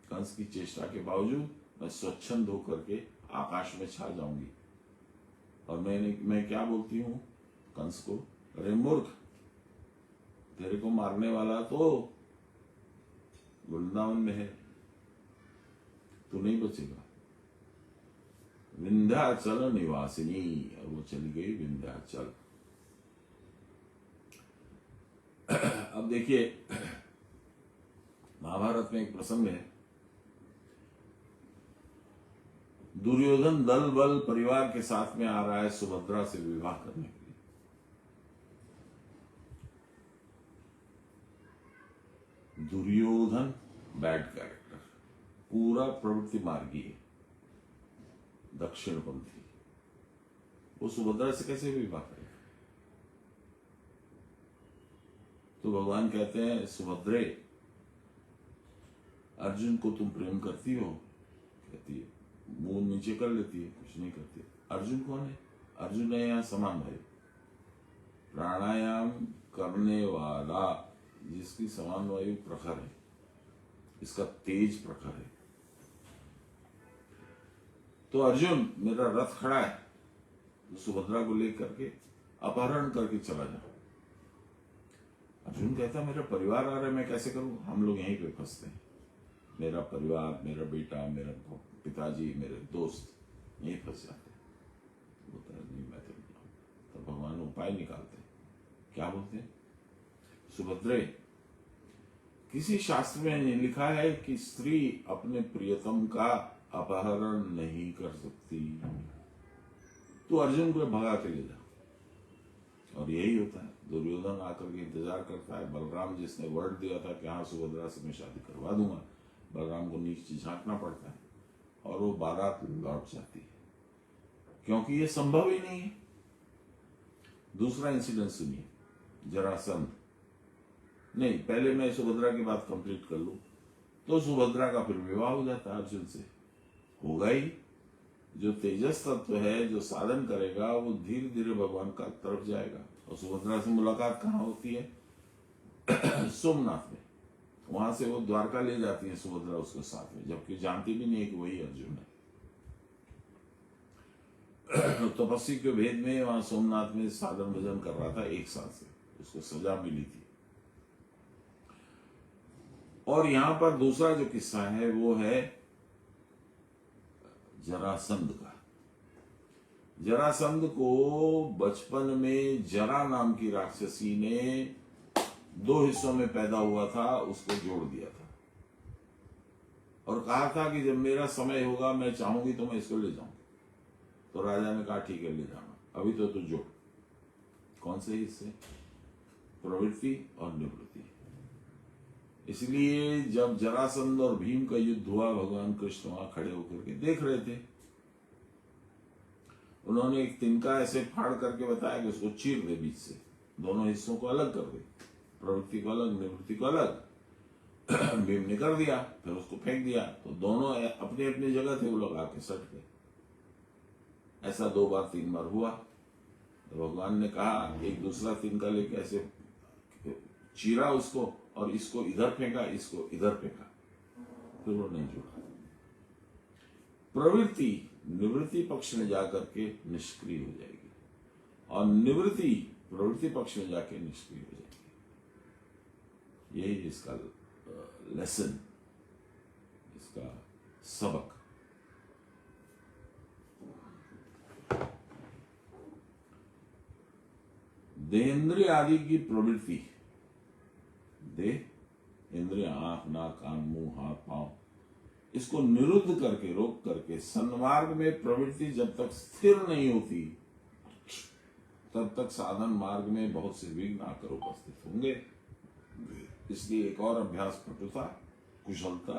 S1: कंस की चेष्टा के बावजूद मैं स्वच्छंद होकर के आकाश में छा जाऊंगी। और मैं क्या बोलती हूं कंस को, अरे मूर्ख, तेरे को मारने वाला तो वृंदावन में है, तू नहीं बचेगा। विंध्याचल निवासिनी, और वो चली गई विंध्याचल। अब देखिए, महाभारत में एक प्रसंग है, दुर्योधन दल बल परिवार के साथ में आ रहा है सुभद्रा से विवाह करने के लिए। दुर्योधन बैड कैरेक्टर, पूरा प्रवृत्ति मार्गी है, दक्षिणपंथी, वो सुभद्रा से कैसे विवाह करेगा? तो भगवान कहते हैं, सुभद्रे, अर्जुन को तुम प्रेम करती हो? कहती है, मुंह नीचे कर लेती है, कुछ नहीं करती। अर्जुन कौन है? अर्जुन है यहाँ समान भाई, प्राणायाम करने वाला, जिसकी समान वायु प्रखर है, इसका तेज प्रखर है। तो अर्जुन, मेरा रथ खड़ा है, तो सुभद्रा को लेकर के अपहरण करके चला जा। अर्जुन कहता, मेरा परिवार आ रहा है, मैं कैसे करूं? हम लोग यहीं पे फंसते हैं, मेरा परिवार, मेरा बेटा, मेरा पिताजी, मेरे दोस्त यहीं फंस जाते हैं। बोलता है, नहीं मैं तो नहीं। तो भगवान उपाय निकालते हैं, क्या बोलते हैं, सुभद्रे, किसी शास्त्र में लिखा है कि स्त्री अपने प्रियतम का अपहरण नहीं कर सकती, तो अर्जुन को भगा के ले जा। और यही होता है, दुर्योधन आकर के इंतजार करता है। बलराम जिसने वर्ड दिया था कि हाँ सुभद्रा से मैं शादी करवा दूंगा, बलराम को नीचे झांकना पड़ता है और वो बारात लौट जाती है, क्योंकि ये संभव ही नहीं है। दूसरा इंसिडेंट सुनिए, जरासंध। नहीं, पहले मैं सुभद्रा की बात कंप्लीट कर लूं, तो सुभद्रा का फिर विवाह हो जाता है अर्जुन से। होगा ही, जो तेजस तत्व है, जो साधन करेगा, वो धीरे धीरे भगवान का तरफ जाएगा। और सुभद्रा से मुलाकात कहाँ होती है? सोमनाथ में। वहां से वो द्वारका ले जाती है सुभद्रा उसके साथ में, जबकि जानती भी नहीं है कि वही अर्जुन है। तपस्वी के भेद में वहां सोमनाथ में साधन भजन कर रहा था 1 साल से, उसको सजा मिली थी। और यहां पर दूसरा जो किस्सा है वो है जरासंध का। जरासंध को बचपन में जरा नाम की राक्षसी ने 2 हिस्सों में पैदा हुआ था, उसको जोड़ दिया था और कहा था कि जब मेरा समय होगा, मैं चाहूंगी तो मैं इसको ले जाऊंगी। तो राजा ने कहा ठीक है ले जाना, अभी तो जोड़। कौन से हिस्से? प्रवृत्ति और निवृत्ति। इसलिए जब जरासंध और भीम का युद्ध हुआ, भगवान कृष्ण वहां खड़े होकर के देख रहे थे। उन्होंने एक तिनका ऐसे फाड़ करके बताया कि उसको चीर दे बीच से, दोनों हिस्सों को अलग कर दे, प्रवृत्ति को अलग, निवृत्ति को अलग। भीम ने कर दिया, फिर उसको फेंक दिया, तो दोनों अपनी अपनी जगह थे, वो लोग आके सट गए। ऐसा 2 बार 3 बार हुआ। तो भगवान ने कहा, एक दूसरा तिनका लेके ऐसे चीरा उसको, और इसको इधर फेंका, इसको इधर फेंका, फिर वो नहीं जुड़ा। प्रवृत्ति निवृत्ति पक्ष में जाकर के निष्क्रिय हो जाएगी, और निवृत्ति प्रवृत्ति पक्ष में जाके निष्क्रिय हो जाएगी। यही इसका लेसन, इसका सबक। देहेंद्रिय आदि की प्रवृत्ति, देह इंद्रिय आंख नाक कान मुंह हाथ पांव, इसको निरुद्ध करके रोक करके सन्मार्ग में प्रवृत्ति जब तक स्थिर नहीं होती तब तक साधन मार्ग में बहुत से विघ्न आकर उपस्थित होंगे। इसलिए एक और अभ्यास पटुता, कुशलता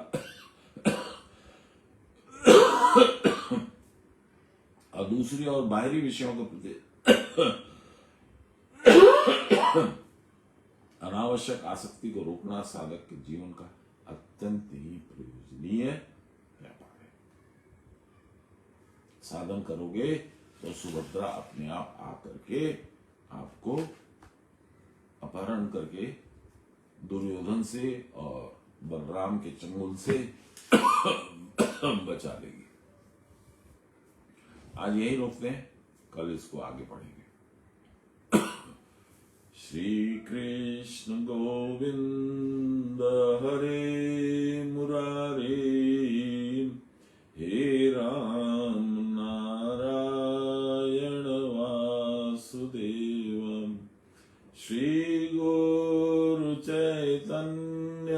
S1: और दूसरी और बाहरी विषयों के प्रति अनावश्यक आसक्ति को रोकना साधक के जीवन का अत्यंत ही प्रयोजनीय व्यापार है। साधन करोगे तो सुभद्रा अपने आप आकर के आपको अपहरण करके दुर्योधन से और बलराम के चंगुल से बचा लेगी। आज यही रोकते हैं, कल इसको आगे पढ़ेंगे। श्री कृष्ण गोविंद हरे मुरारे, हे राम नारायण वासुदेव, श्री गुरु चैतन्य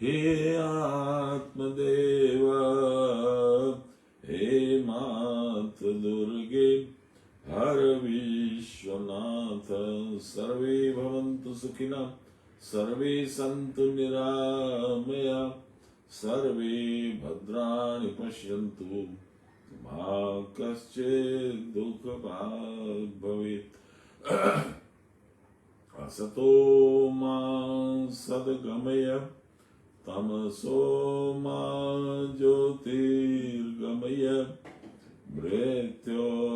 S1: हे आत्मदेव, हे मात दुर्गे, हर विश्वनाथ, सर्वे भवन्तु सुखिनः, सर्वे सन्तु निरामया, सर्वे भद्राणि पश्यन्तु, मा कश्चित् दुःखभाग् भवेत्। असतो मा सद्गमय, तमसो मा ज्योतिर्गमय, मृत्योर्मामृतं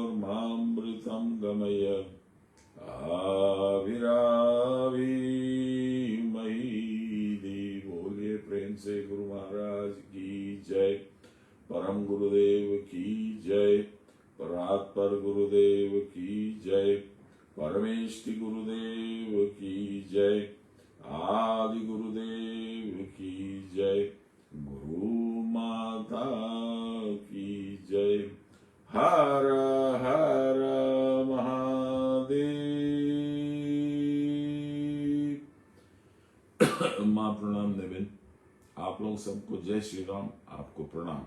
S1: गमय, आविराविमयी। बोलिए प्रेम से गुरु महाराज की जय, परम गुरुदेव की जय, परात्पर गुरुदेव की जय, परमेष्टि गुरुदेव की जय, आदि गुरुदेव की जय, गुरु माता की जय। हर हर महादेव। मां प्रणाम देवेन। आप लोग सबको जय श्री राम, आपको प्रणाम।